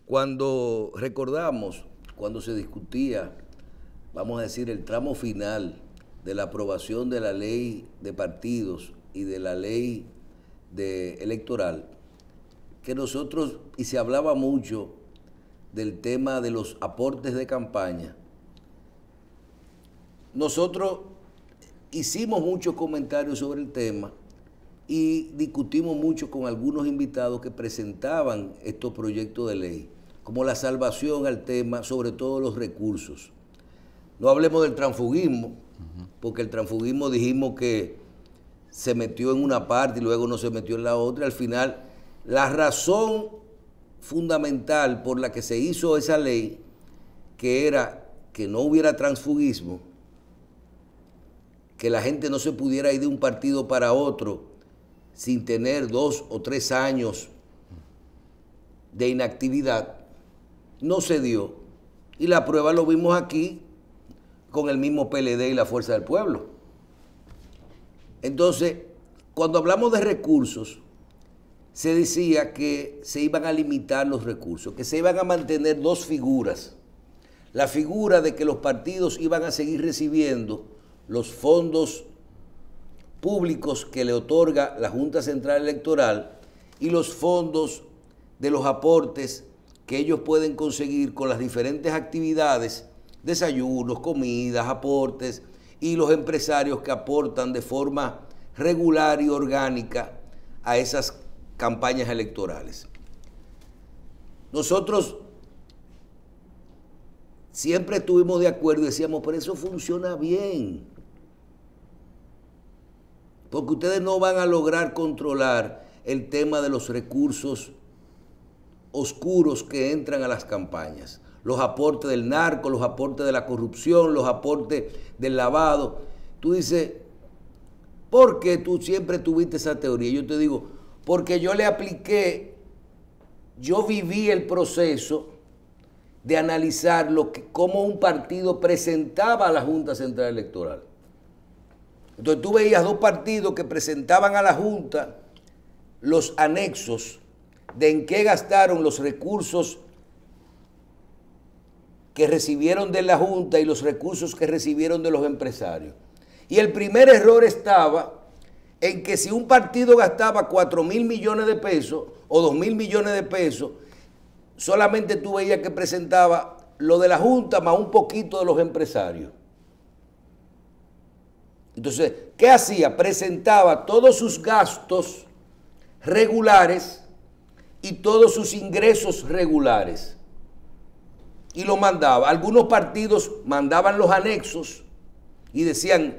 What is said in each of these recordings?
Cuando recordamos, cuando se discutía, vamos a decir, el tramo final de la aprobación de la ley de partidos y de la ley electoral, que nosotros, y se hablaba mucho del tema de los aportes de campaña, nosotros hicimos muchos comentarios sobre el tema y discutimos mucho con algunos invitados que presentaban estos proyectos de ley, como la salvación al tema, sobre todo los recursos. No hablemos del transfugismo, porque el transfugismo dijimos que se metió en una parte y luego no se metió en la otra. Al final, la razón fundamental por la que se hizo esa ley, que era que no hubiera transfugismo, que la gente no se pudiera ir de un partido para otro sin tener 2 o 3 años de inactividad, no se dio. Y la prueba lo vimos aquí con el mismo PLD y la Fuerza del Pueblo. Entonces, cuando hablamos de recursos, se decía que se iban a limitar los recursos, que se iban a mantener 2 figuras. La figura de que los partidos iban a seguir recibiendo los fondos públicos que le otorga la Junta Central Electoral y los fondos de los aportes que ellos pueden conseguir con las diferentes actividades, desayunos, comidas, aportes, y los empresarios que aportan de forma regular y orgánica a esas campañas electorales. Nosotros siempre estuvimos de acuerdo y decíamos, pero eso funciona bien, porque ustedes no van a lograr controlar el tema de los recursos oscuros que entran a las campañas, los aportes del narco, los aportes de la corrupción, los aportes del lavado. Tú dices, ¿por qué tú siempre tuviste esa teoría? Yo te digo, porque yo le apliqué, yo viví el proceso de analizar cómo un partido presentaba a la Junta Central Electoral. Entonces tú veías 2 partidos que presentaban a la Junta los anexos de en qué gastaron los recursos que recibieron de la Junta y los recursos que recibieron de los empresarios. Y el primer error estaba en que si un partido gastaba 4.000 millones de pesos o 2.000 millones de pesos, solamente tú veías que presentaba lo de la Junta más un poquito de los empresarios. Entonces, ¿qué hacía? Presentaba todos sus gastos regulares y todos sus ingresos regulares y lo mandaba. Algunos partidos mandaban los anexos y decían,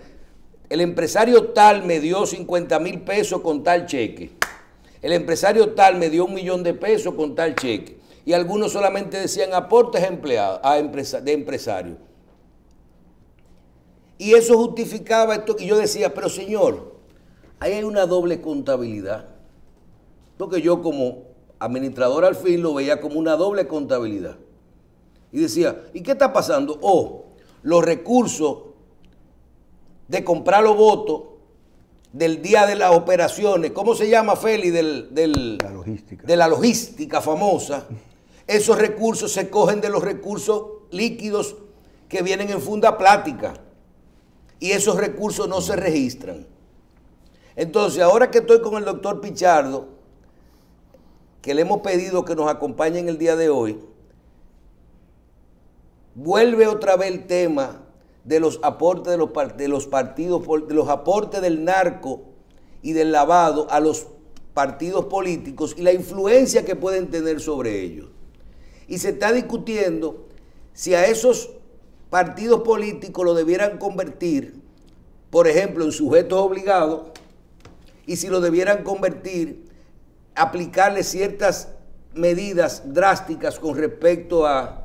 el empresario tal me dio 50.000 pesos con tal cheque, el empresario tal me dio 1 millón de pesos con tal cheque, y algunos solamente decían aportes de empresarios. Y eso justificaba esto que yo decía, pero señor, ahí hay una doble contabilidad, porque yo como administrador al fin lo veía como una doble contabilidad. Y decía, ¿y qué está pasando? Los recursos de comprar los votos del día de las operaciones, ¿cómo se llama, Feli? La logística. De la logística famosa. Esos recursos se cogen de los recursos líquidos que vienen en funda plástica. Y esos recursos no se registran. Entonces, ahora que estoy con el doctor Pichardo, que le hemos pedido que nos acompañe en el día de hoy, vuelve otra vez el tema de los aportes de los partidos, de los aportes del narco y del lavado a los partidos políticos y la influencia que pueden tener sobre ellos. Y se está discutiendo si a esos partidos políticos lo debieran convertir, por ejemplo, en sujetos obligados, y si lo debieran convertir, aplicarle ciertas medidas drásticas con respecto a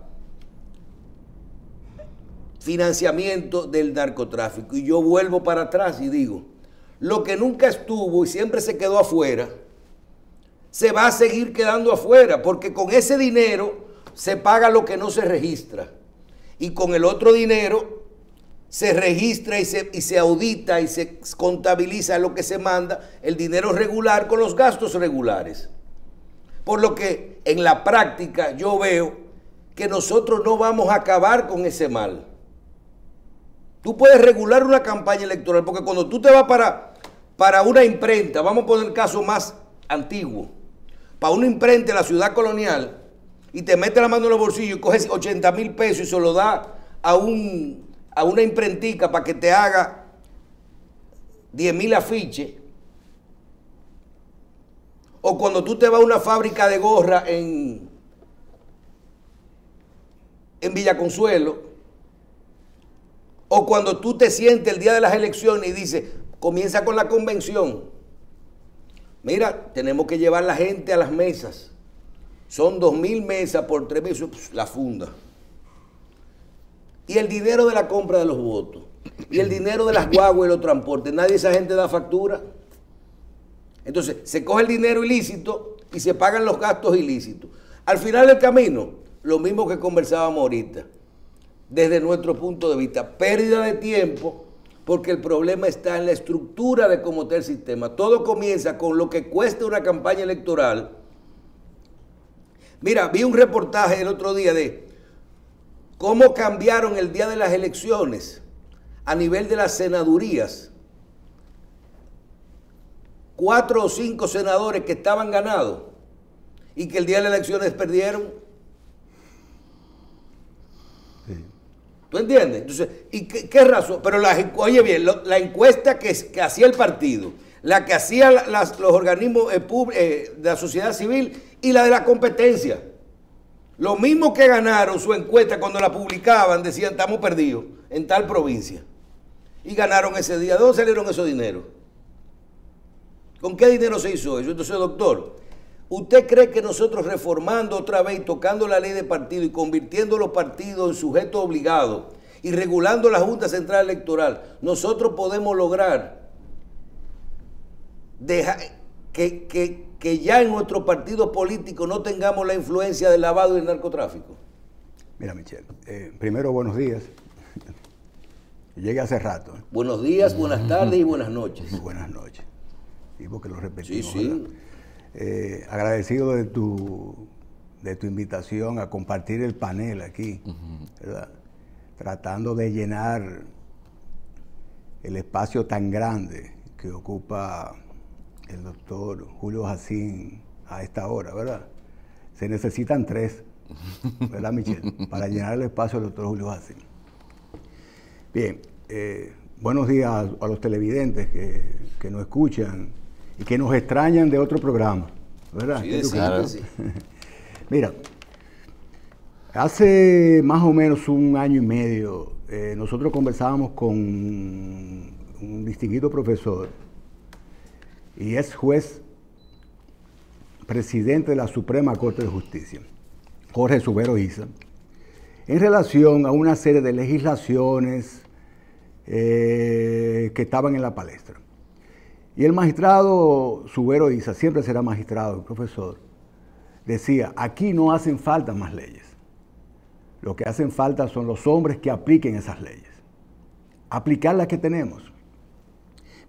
financiamiento del narcotráfico. Y yo vuelvo para atrás y digo, lo que nunca estuvo y siempre se quedó afuera, se va a seguir quedando afuera, porque con ese dinero se paga lo que no se registra. Y con el otro dinero se registra y se audita y se contabiliza lo que se manda, el dinero regular con los gastos regulares. Por lo que en la práctica yo veo que nosotros no vamos a acabar con ese mal. Tú puedes regular una campaña electoral, porque cuando tú te vas para una imprenta, vamos a poner el caso más antiguo, para una imprenta en la ciudad colonial, y te metes la mano en los bolsillos y coges 80,000 pesos y se lo da a una imprentica para que te haga 10,000 afiches. O cuando tú te vas a una fábrica de gorra en Villa Consuelo, o cuando tú te sientes el día de las elecciones y dices, comienza con la convención. Mira, tenemos que llevar la gente a las mesas. Son 2,000 mesas por 3 meses, la funda. Y el dinero de la compra de los votos, y el dinero de las guaguas y los transportes, nadie de esa gente da factura. Entonces, se coge el dinero ilícito y se pagan los gastos ilícitos. Al final del camino, lo mismo que conversábamos ahorita, desde nuestro punto de vista, pérdida de tiempo, porque el problema está en la estructura de cómo está el sistema. Todo comienza con lo que cuesta una campaña electoral. Mira, vi un reportaje el otro día de cómo cambiaron el día de las elecciones a nivel de las senadurías. 4 o 5 senadores que estaban ganados y que el día de las elecciones perdieron. Sí. ¿Tú entiendes? Entonces, ¿y qué razón? Pero oye bien, la encuesta que hacía el partido, la que hacían los organismos de la sociedad civil y la de la competencia. Lo mismo que ganaron su encuesta cuando la publicaban, decían, estamos perdidos en tal provincia. Y ganaron ese día. ¿De dónde salieron esos dineros? ¿Con qué dinero se hizo eso? Entonces, doctor, ¿usted cree que nosotros reformando otra vez, tocando la ley de partido y convirtiendo los partidos en sujetos obligados y regulando la Junta Central Electoral, nosotros podemos lograr dejar que ya en nuestro partido político no tengamos la influencia del lavado y el narcotráfico? Mira, Michelle, primero buenos días. Llegué hace rato. Buenos días, buenas tardes y buenas noches. Buenas noches. Y porque lo repetimos. Sí, sí. Agradecido de tu invitación a compartir el panel aquí, ¿verdad? Tratando de llenar el espacio tan grande que ocupa el doctor Julio Jacín a esta hora, ¿verdad? Se necesitan 3, ¿verdad, Michelle? Para llenar el espacio del doctor Julio Jacín. Bien, buenos días a los televidentes que nos escuchan y que nos extrañan de otro programa, ¿verdad? Sí, claro. Sí. Mira, hace más o menos 1 año y medio, nosotros conversábamos con un distinguido profesor y es juez presidente de la Suprema Corte de Justicia, Jorge Subero Isa, en relación a una serie de legislaciones que estaban en la palestra. Y el magistrado Subero Isa, siempre será magistrado, el profesor, decía, aquí no hacen falta más leyes. Lo que hacen falta son los hombres que apliquen esas leyes. Aplicar las que tenemos.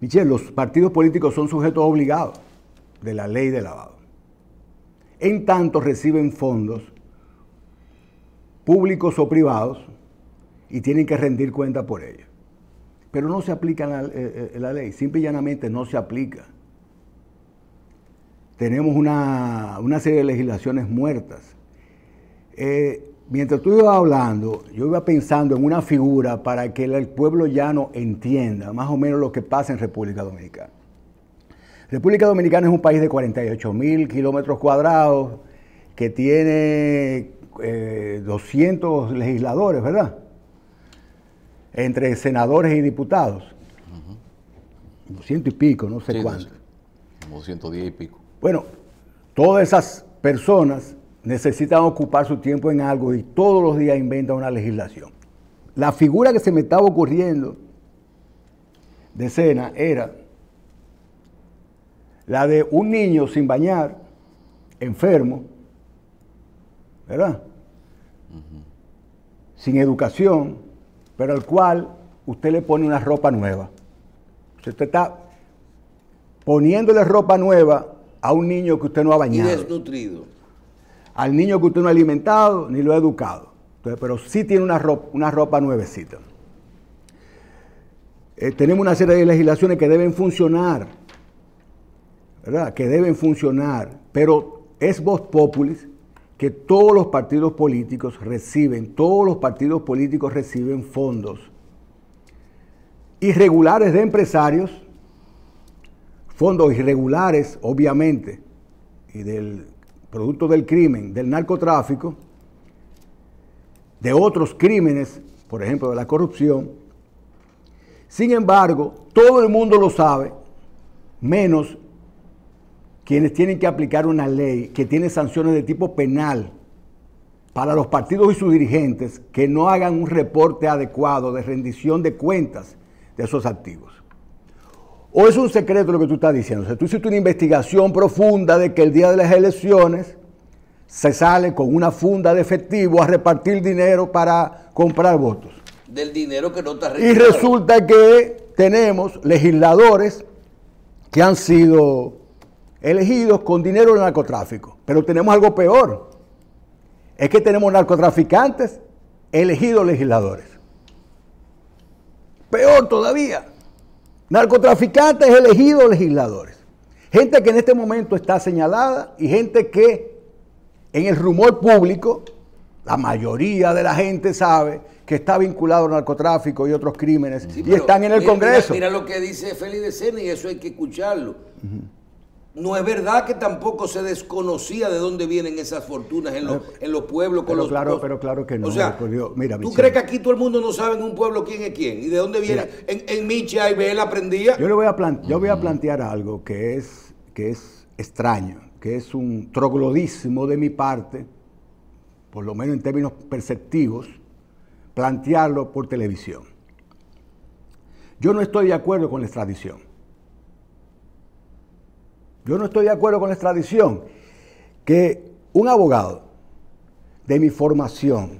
Michelle, los partidos políticos son sujetos obligados de la ley de lavado. En tanto reciben fondos públicos o privados y tienen que rendir cuenta por ello. Pero no se aplica la ley, simple y llanamente no se aplica. Tenemos una serie de legislaciones muertas. Mientras tú ibas hablando, yo iba pensando en una figura para que el pueblo llano entienda más o menos lo que pasa en República Dominicana. República Dominicana es un país de 48,000 kilómetros cuadrados que tiene 200 legisladores, ¿verdad? Entre senadores y diputados. 200 y pico, no sé cuánto. Como 110 y pico. Bueno, todas esas personas necesitan ocupar su tiempo en algo y todos los días inventan una legislación. La figura que se me estaba ocurriendo de escena era la de un niño sin bañar, enfermo, ¿verdad? Sin educación, pero al cual usted le pone una ropa nueva. Usted está poniéndole ropa nueva a un niño que usted no ha Y bañado, desnutrido. al niño que usted no ha alimentado ni lo ha educado. Entonces, pero sí tiene una ropa nuevecita. Tenemos una serie de legislaciones que deben funcionar, ¿verdad? Que deben funcionar, pero es vox populis que todos los partidos políticos reciben fondos irregulares de empresarios, fondos irregulares, obviamente, y del producto del crimen, del narcotráfico, de otros crímenes, por ejemplo, de la corrupción. Sin embargo, todo el mundo lo sabe, menos quienes tienen que aplicar una ley que tiene sanciones de tipo penal para los partidos y sus dirigentes que no hagan un reporte adecuado de rendición de cuentas de esos activos. ¿O es un secreto lo que tú estás diciendo? O sea, tú hiciste una investigación profunda de que el día de las elecciones se sale con una funda de efectivo a repartir dinero para comprar votos. Del dinero que no está Y registrado. resulta que tenemos legisladores que han sido elegidos con dinero del narcotráfico. Pero tenemos algo peor. Es que tenemos narcotraficantes elegidos legisladores. Peor todavía. Narcotraficantes elegidos legisladores. Gente que en este momento está señalada y gente que en el rumor público, la mayoría de la gente sabe que está vinculado al narcotráfico y otros crímenes, Sí, y pero están en el Congreso. Mira lo que dice Félix de Sena, y eso hay que escucharlo. No es verdad que tampoco se desconocía de dónde vienen esas fortunas en los pueblos. Pero claro que no. O sea, mira, ¿tú Michel, crees que aquí todo el mundo no sabe en un pueblo quién es quién? ¿Y de dónde viene? Mira, En Micha y él aprendía. yo voy a plantear algo que es extraño, que es un troglodismo de mi parte, por lo menos en términos perceptivos, plantearlo por televisión. Yo no estoy de acuerdo con la extradición. Yo no estoy de acuerdo con la extradición. Que un abogado de mi formación,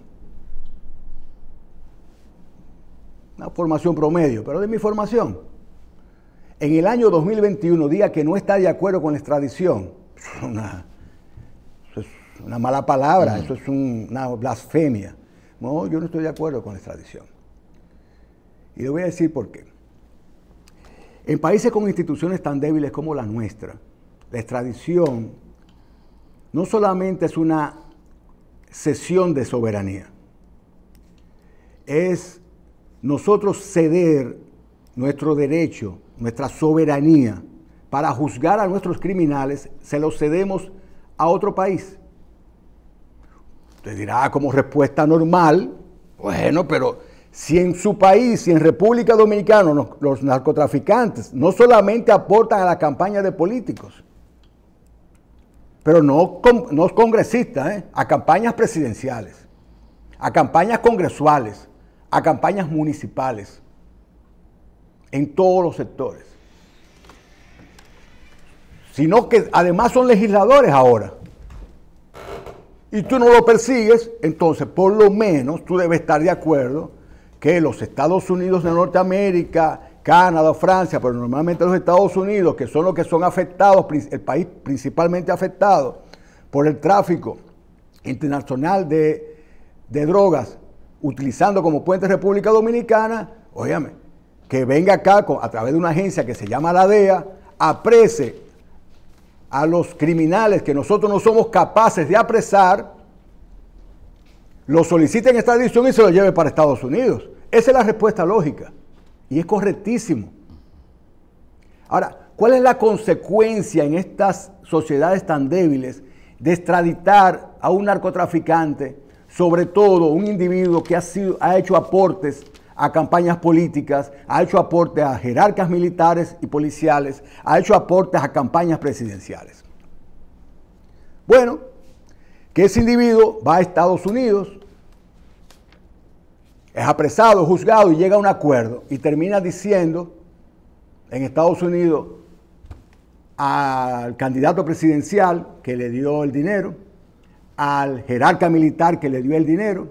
una formación promedio, pero de mi formación, en el año 2021 diga que no está de acuerdo con la extradición, eso es una mala palabra, eso es una blasfemia. No, yo no estoy de acuerdo con la extradición. Y le voy a decir por qué. En países con instituciones tan débiles como la nuestra, la extradición no solamente es una cesión de soberanía, es nosotros ceder nuestro derecho, nuestra soberanía, para juzgar a nuestros criminales, se los cedemos a otro país. Usted dirá, como respuesta normal, bueno, pero si en su país, si en República Dominicana los narcotraficantes no solamente aportan a la campaña de políticos, pero no congresistas, a campañas presidenciales, a campañas congresuales, a campañas municipales, en todos los sectores. Sino que además son legisladores ahora. Y tú no lo persigues, entonces por lo menos tú debes estar de acuerdo que los Estados Unidos de Norteamérica, Canadá, Francia, pero normalmente los Estados Unidos, que son los que son afectados, el país principalmente afectado por el tráfico internacional de drogas, utilizando como puente República Dominicana, óyame, que venga acá a través de una agencia que se llama la DEA, aprese a los criminales que nosotros no somos capaces de apresar, los soliciten extradición y se los lleve para Estados Unidos. Esa es la respuesta lógica. Y es correctísimo. Ahora, ¿cuál es la consecuencia en estas sociedades tan débiles de extraditar a un narcotraficante, sobre todo un individuo que ha hecho aportes a campañas políticas, ha hecho aportes a jerarcas militares y policiales, ha hecho aportes a campañas presidenciales? Bueno, que ese individuo va a Estados Unidos, es apresado, juzgado y llega a un acuerdo y termina diciendo en Estados Unidos al candidato presidencial que le dio el dinero, al jerarca militar que le dio el dinero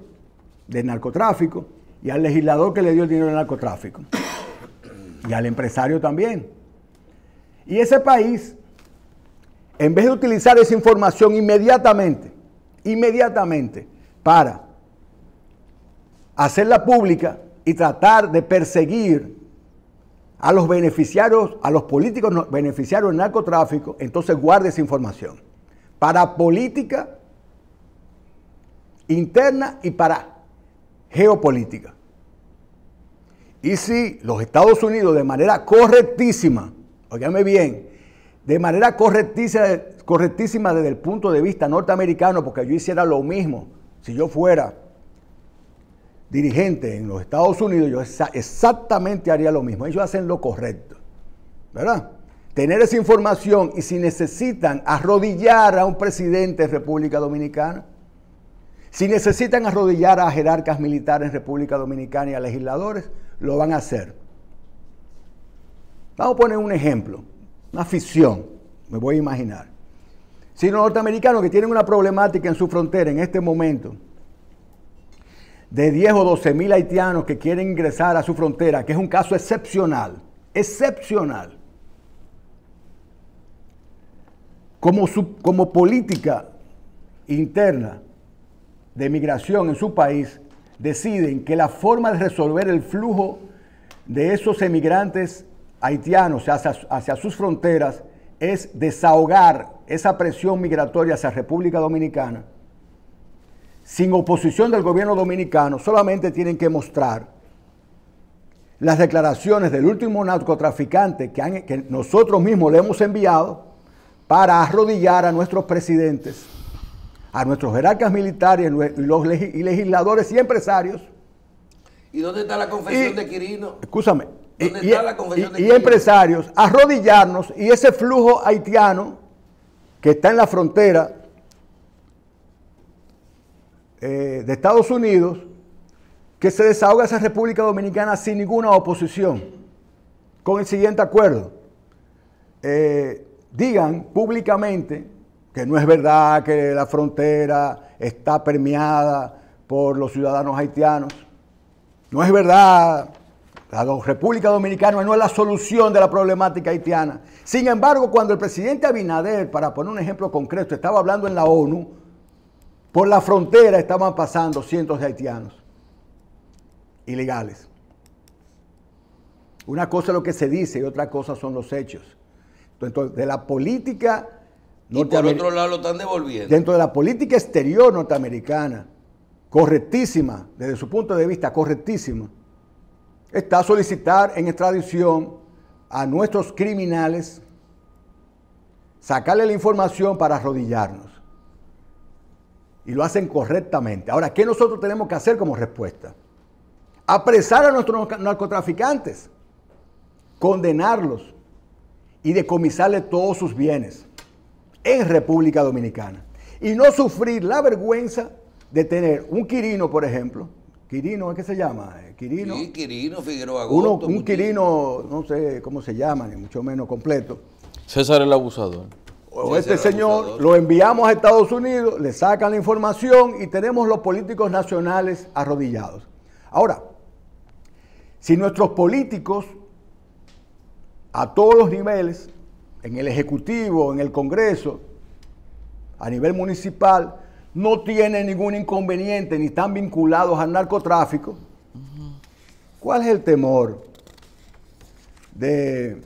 del narcotráfico y al legislador que le dio el dinero del narcotráfico y al empresario también. Y ese país en vez de utilizar esa información inmediatamente, para hacerla pública y tratar de perseguir a los beneficiarios, a los políticos beneficiarios del narcotráfico, entonces guarde esa información para política interna y para geopolítica. Y si los Estados Unidos de manera correctísima, óigame bien, de manera correctísima desde el punto de vista norteamericano, porque yo hiciera lo mismo si yo fuera dirigente en los Estados Unidos, yo exactamente haría lo mismo. Ellos hacen lo correcto, ¿verdad? Tener esa información, y si necesitan arrodillar a un presidente de República Dominicana, si necesitan arrodillar a jerarcas militares en República Dominicana y a legisladores, lo van a hacer. Vamos a poner un ejemplo, una ficción, me voy a imaginar. Si los norteamericanos que tienen una problemática en su frontera en este momento, de 10 o 12 mil haitianos que quieren ingresar a su frontera, que es un caso excepcional, como política interna de migración en su país, deciden que la forma de resolver el flujo de esos emigrantes haitianos hacia sus fronteras es desahogar esa presión migratoria hacia República Dominicana, sin oposición del gobierno dominicano. Solamente tienen que mostrar las declaraciones del último narcotraficante que nosotros mismos le hemos enviado para arrodillar a nuestros presidentes, a nuestros jerarcas militares y legisladores y empresarios. ¿Y dónde está la confesión de Quirino? Escúchame. ¿Dónde está la confesión de Y Quirino? empresarios, arrodillarnos, y ese flujo haitiano que está en la frontera de Estados Unidos, que se desahoga esa República Dominicana sin ninguna oposición, con el siguiente acuerdo. Digan públicamente que no es verdad que la frontera está permeada por los ciudadanos haitianos. No es verdad. La República Dominicana no es la solución de la problemática haitiana. Sin embargo, cuando el presidente Abinader, para poner un ejemplo concreto, estaba hablando en la ONU, por la frontera estaban pasando cientos de haitianos ilegales. Una cosa es lo que se dice y otra cosa son los hechos. Entonces, de la política y por otro lado lo están devolviendo. Dentro de la política exterior norteamericana, correctísima, desde su punto de vista, correctísima, está solicitar en extradición a nuestros criminales, sacarle la información para arrodillarnos. Y lo hacen correctamente. Ahora, ¿qué nosotros tenemos que hacer como respuesta? Apresar a nuestros narcotraficantes, condenarlos y decomisarle todos sus bienes en República Dominicana. Y no sufrir la vergüenza de tener un Quirino, por ejemplo. Quirino, ¿qué se llama? Quirino. Sí, Quirino, Figueroa Goto. Un Quirino, no sé cómo se llama, ni mucho menos completo. César el Abusador. O este señor lo enviamos a Estados Unidos, le sacan la información y tenemos los políticos nacionales arrodillados. Ahora, si nuestros políticos a todos los niveles, en el Ejecutivo, en el Congreso, a nivel municipal, no tienen ningún inconveniente ni están vinculados al narcotráfico, ¿cuál es el temor de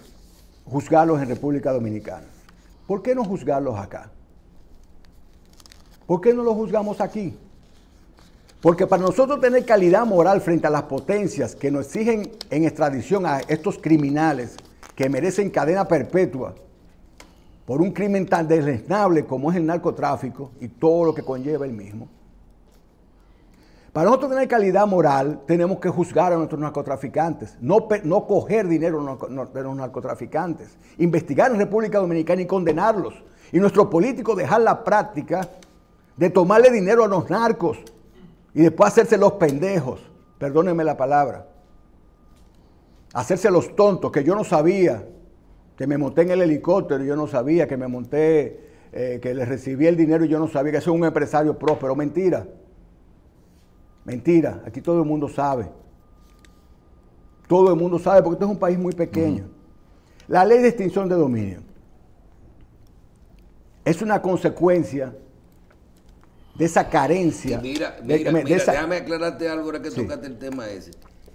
juzgarlos en República Dominicana? ¿Por qué no juzgarlos acá? ¿Por qué no los juzgamos aquí? Porque para nosotros tener calidad moral frente a las potencias que nos exigen en extradición a estos criminales que merecen cadena perpetua por un crimen tan deleznable como es el narcotráfico y todo lo que conlleva el mismo. Para nosotros tener calidad moral, tenemos que juzgar a nuestros narcotraficantes, no coger dinero de los narcotraficantes, investigar en República Dominicana y condenarlos. Y nuestros políticos dejar la práctica de tomarle dinero a los narcos y después hacerse los pendejos, perdónenme la palabra, hacerse los tontos, que yo no sabía, que me monté en el helicóptero y yo no sabía, que me monté, que le recibí el dinero y yo no sabía, que soy un empresario próspero. Mentira. Mentira, aquí todo el mundo sabe. Todo el mundo sabe porque este es un país muy pequeño. La ley de extinción de dominio. es una consecuencia de esa carencia. Y mira, de esa... déjame aclararte algo ahora que Sí. tocaste el tema ese.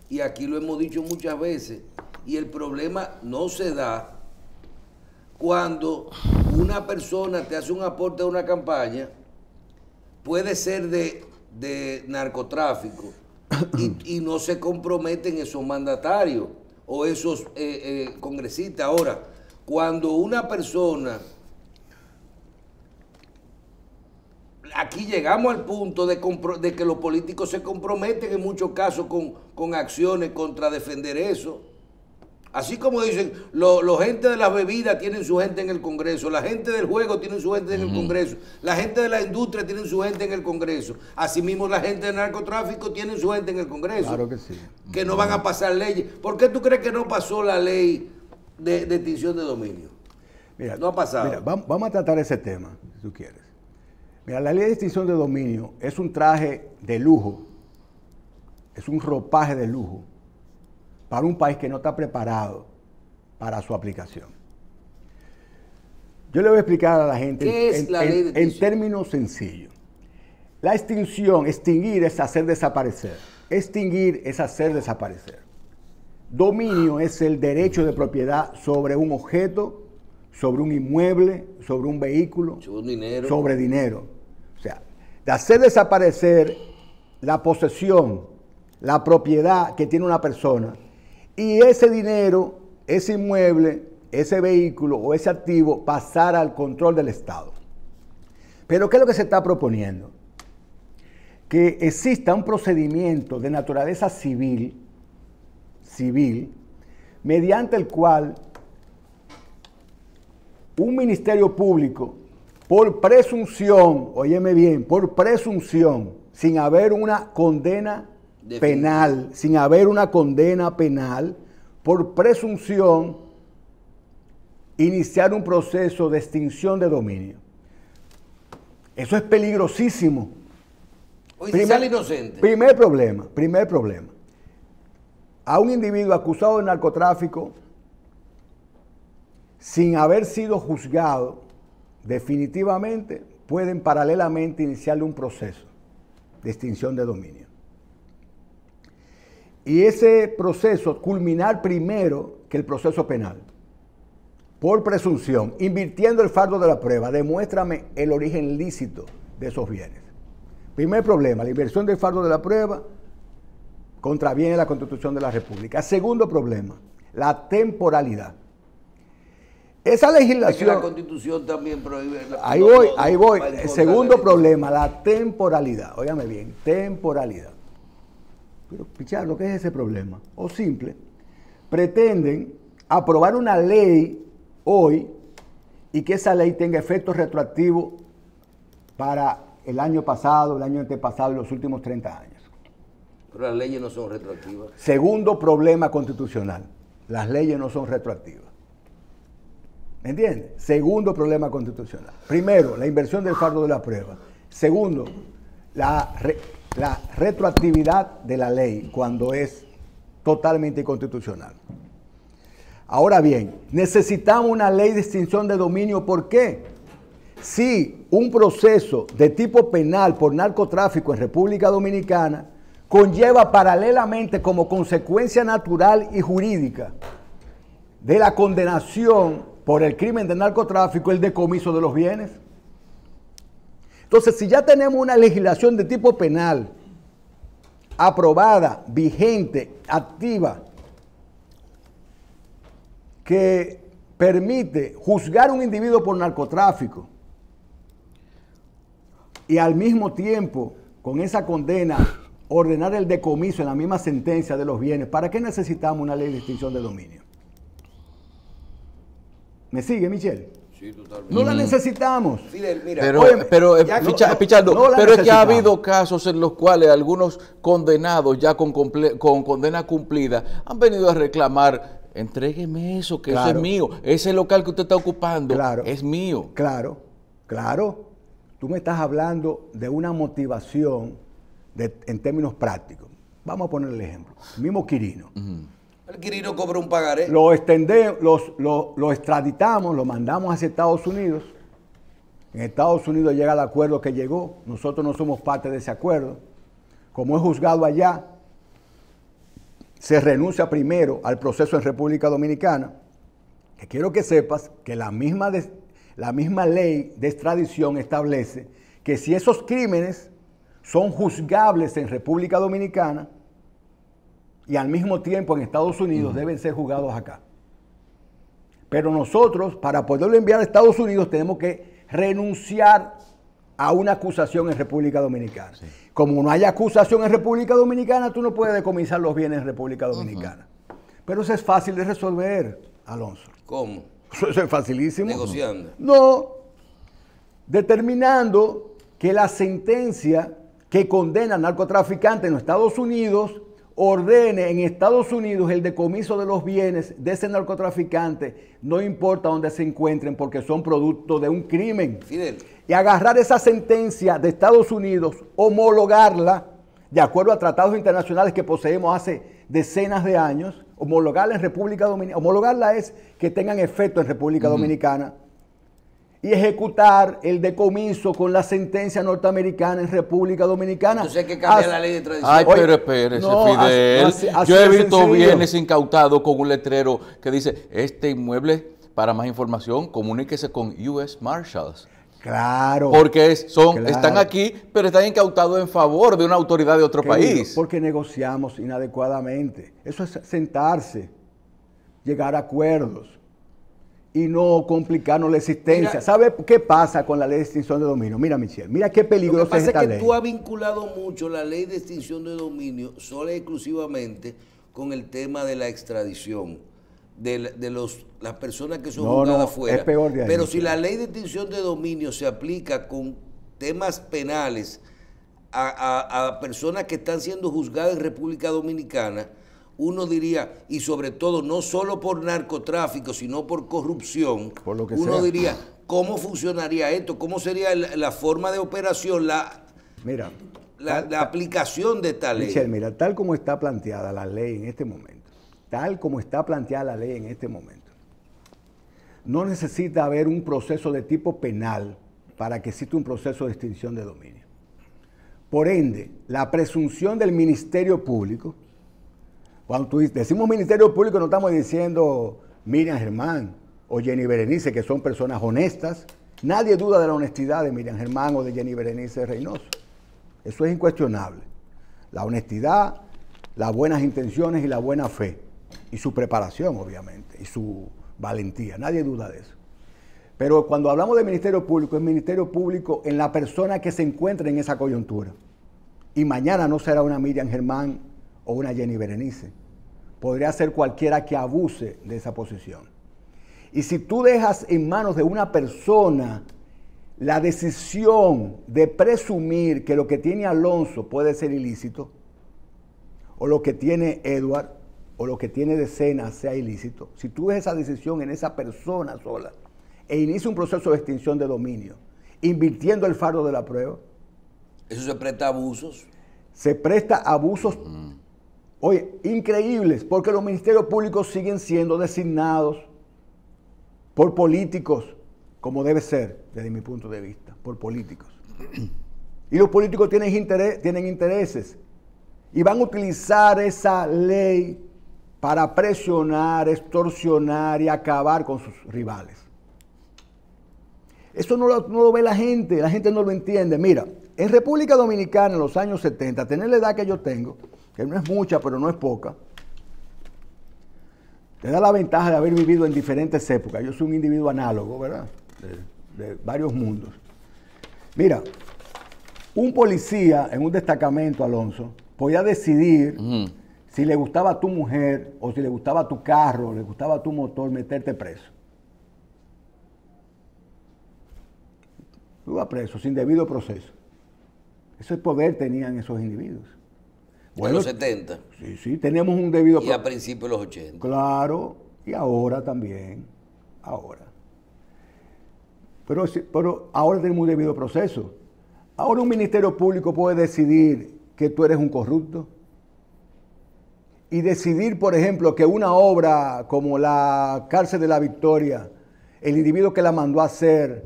Y aquí lo hemos dicho muchas veces. Y el problema no se da cuando una persona te hace un aporte a una campaña, puede ser de narcotráfico, y no se comprometen esos mandatarios o esos congresistas. Ahora, cuando una persona... Aquí llegamos al punto de que los políticos se comprometen en muchos casos con acciones contra defender eso. Así como dicen, los gente de las bebidas tienen su gente en el Congreso, la gente del juego tienen su gente en el Congreso, la gente de la industria tienen su gente en el Congreso, asimismo la gente del narcotráfico tienen su gente en el Congreso. Claro que sí. Que no van a pasar leyes. ¿Por qué tú crees que no pasó la ley de extinción de dominio? Mira, no ha pasado. Mira, vamos a tratar ese tema, si tú quieres. Mira, la ley de extinción de dominio es un traje de lujo, es un ropaje de lujo para un país que no está preparado para su aplicación. Yo le voy a explicar a la gente ¿Qué es la ley de extinción? En términos sencillos. La extinción, extinguir es hacer desaparecer. Extinguir es hacer desaparecer. Dominio es el derecho de propiedad sobre un objeto, sobre un inmueble, sobre un vehículo, Sobre dinero. sobre dinero. O sea, de hacer desaparecer la posesión, la propiedad que tiene una persona, y ese dinero, ese inmueble, ese vehículo o ese activo pasar al control del Estado. Pero ¿qué es lo que se está proponiendo? Que exista un procedimiento de naturaleza civil, mediante el cual un ministerio público, por presunción, óyeme bien, por presunción, sin haber una condena penal, por presunción, iniciar un proceso de extinción de dominio. Eso es peligrosísimo. Oye, si sale inocente. Primer problema. A un individuo acusado de narcotráfico, sin haber sido juzgado, definitivamente pueden paralelamente iniciarle un proceso de extinción de dominio. Y ese proceso culminar primero que el proceso penal, por presunción, invirtiendo el fardo de la prueba, demuéstrame el origen lícito de esos bienes. Primer problema, la inversión del fardo de la prueba contraviene la Constitución de la República. Segundo problema, la temporalidad. Esa legislación... Es que la Constitución también prohíbe... Ahí voy. El segundo problema, la temporalidad. Óigame bien, temporalidad. Pero, Pichardo, ¿qué es ese problema? O simple, pretenden aprobar una ley hoy y que esa ley tenga efectos retroactivos para el año pasado, el año antepasado y los últimos 30 años. Pero las leyes no son retroactivas. Segundo problema constitucional, las leyes no son retroactivas. ¿Me entiendes? Segundo problema constitucional. Primero, la inversión del fardo de la prueba. Segundo, la retroactividad de la ley cuando es totalmente inconstitucional. Ahora bien, necesitamos una ley de extinción de dominio. ¿Por qué? Si un proceso de tipo penal por narcotráfico en República Dominicana conlleva paralelamente como consecuencia natural y jurídica de la condenación por el crimen de narcotráfico el decomiso de los bienes. Entonces, si ya tenemos una legislación de tipo penal aprobada, vigente, activa, que permite juzgar a un individuo por narcotráfico y al mismo tiempo, con esa condena, ordenar el decomiso en la misma sentencia de los bienes, ¿para qué necesitamos una ley de extinción de dominio? ¿Me sigue, Michelle? Sí, totalmente. No la necesitamos. Fidel, mira. Pero no pero es que ha necesitamos. habido casos en los cuales algunos condenados ya con condena cumplida han venido a reclamar, entrégueme eso, que eso es mío, ese local que usted está ocupando es mío. Claro. Tú me estás hablando de una motivación en términos prácticos. Vamos a poner el ejemplo. El mismo Quirino. El Quirino cobra un pagaré. Lo extendemos, lo extraditamos, lo mandamos hacia Estados Unidos En Estados Unidos llega el acuerdo que llegó, nosotros no somos parte de ese acuerdo. Como es juzgado allá, se renuncia primero al proceso en República Dominicana, que quiero que sepas que la misma ley de extradición establece que si esos crímenes son juzgables en República Dominicana y al mismo tiempo en Estados Unidos, deben ser juzgados acá. Pero nosotros, para poderlo enviar a Estados Unidos, tenemos que renunciar a una acusación en República Dominicana. Sí. Como no hay acusación en República Dominicana, tú no puedes decomisar los bienes en República Dominicana. Pero eso es fácil de resolver, Alonso. ¿Cómo? Eso es facilísimo. Negociando. No, determinando que la sentencia que condena al narcotraficante en los Estados Unidos ordene en Estados Unidos el decomiso de los bienes de ese narcotraficante, no importa dónde se encuentren, porque son producto de un crimen. Fidel. Y agarrar esa sentencia de Estados Unidos, homologarla, de acuerdo a tratados internacionales que poseemos hace decenas de años, homologarla en República Dominicana, homologarla es que tengan efecto en República Dominicana, y ejecutar el decomiso con la sentencia norteamericana en República Dominicana. Entonces hay que cambiar la ley de tradición. Ay, pero espérese, no, Fidel. Así yo he visto sencillo. Bienes incautados con un letrero que dice, este inmueble, para más información, comuníquese con U.S. Marshals. Claro. Porque están aquí, pero están incautados en favor de una autoridad de otro país. Porque negociamos inadecuadamente. Eso es sentarse, llegar a acuerdos y no complicarnos la existencia. ¿Sabe qué pasa con la ley de extinción de dominio? Mira, Michelle, mira qué peligrosa es esta ley. Lo que pasa es que tú has vinculado mucho la ley de extinción de dominio sola y exclusivamente con el tema de la extradición de las personas que son juzgadas afuera. Es peor de ahí. Pero si la ley de extinción de dominio se aplica con temas penales a personas que están siendo juzgadas en República Dominicana, uno diría, y sobre todo no solo por narcotráfico, sino por corrupción, por lo que uno diría, ¿cómo funcionaría esto? ¿Cómo sería la forma de operación, la aplicación de esta ley? Michelle, mira, tal como está planteada la ley en este momento, no necesita haber un proceso de tipo penal para que exista un proceso de extinción de dominio. Por ende, la presunción del Ministerio Público, cuando decimos Ministerio Público no estamos diciendo Miriam Germán o Jenny Berenice, que son personas honestas. Nadie duda de la honestidad de Miriam Germán o de Jenny Berenice Reynoso. Eso es incuestionable. La honestidad, las buenas intenciones y la buena fe. Y su preparación, obviamente, y su valentía. Nadie duda de eso. Pero cuando hablamos de Ministerio Público, es Ministerio Público en la persona que se encuentra en esa coyuntura. Y mañana no será una Miriam Germán o una Jenny Berenice. Podría ser cualquiera que abuse de esa posición. Y si tú dejas en manos de una persona la decisión de presumir que lo que tiene Alonso puede ser ilícito, o lo que tiene Edward, o lo que tiene Decena sea ilícito, si tú dejas esa decisión en esa persona sola e inicia un proceso de extinción de dominio, invirtiendo el fardo de la prueba. ¿Eso se presta a abusos? Se presta a abusos, oye, increíbles, porque los ministerios públicos siguen siendo designados por políticos, como debe ser, desde mi punto de vista, por políticos. Y los políticos tienen intereses y van a utilizar esa ley para presionar, extorsionar y acabar con sus rivales. Eso no lo ve la gente no lo entiende. Mira, en República Dominicana en los años 70, tener la edad que yo tengo, que no es mucha, pero no es poca, te da la ventaja de haber vivido en diferentes épocas. Yo soy un individuo análogo, ¿verdad? De varios mundos. Mira, un policía en un destacamento, Alonso, podía decidir si le gustaba a tu mujer, o si le gustaba tu carro, o le gustaba tu motor, meterte preso. Tú vas preso sin debido proceso. Ese poder tenían esos individuos. Bueno, en los 70. Sí, tenemos un debido proceso. Y a principios de los 80. Claro, y ahora también. Ahora. Pero ahora tenemos un debido proceso. Ahora un ministerio público puede decidir que tú eres un corrupto. Y decidir, por ejemplo, que una obra como la Cárcel de la Victoria, el individuo que la mandó a hacer,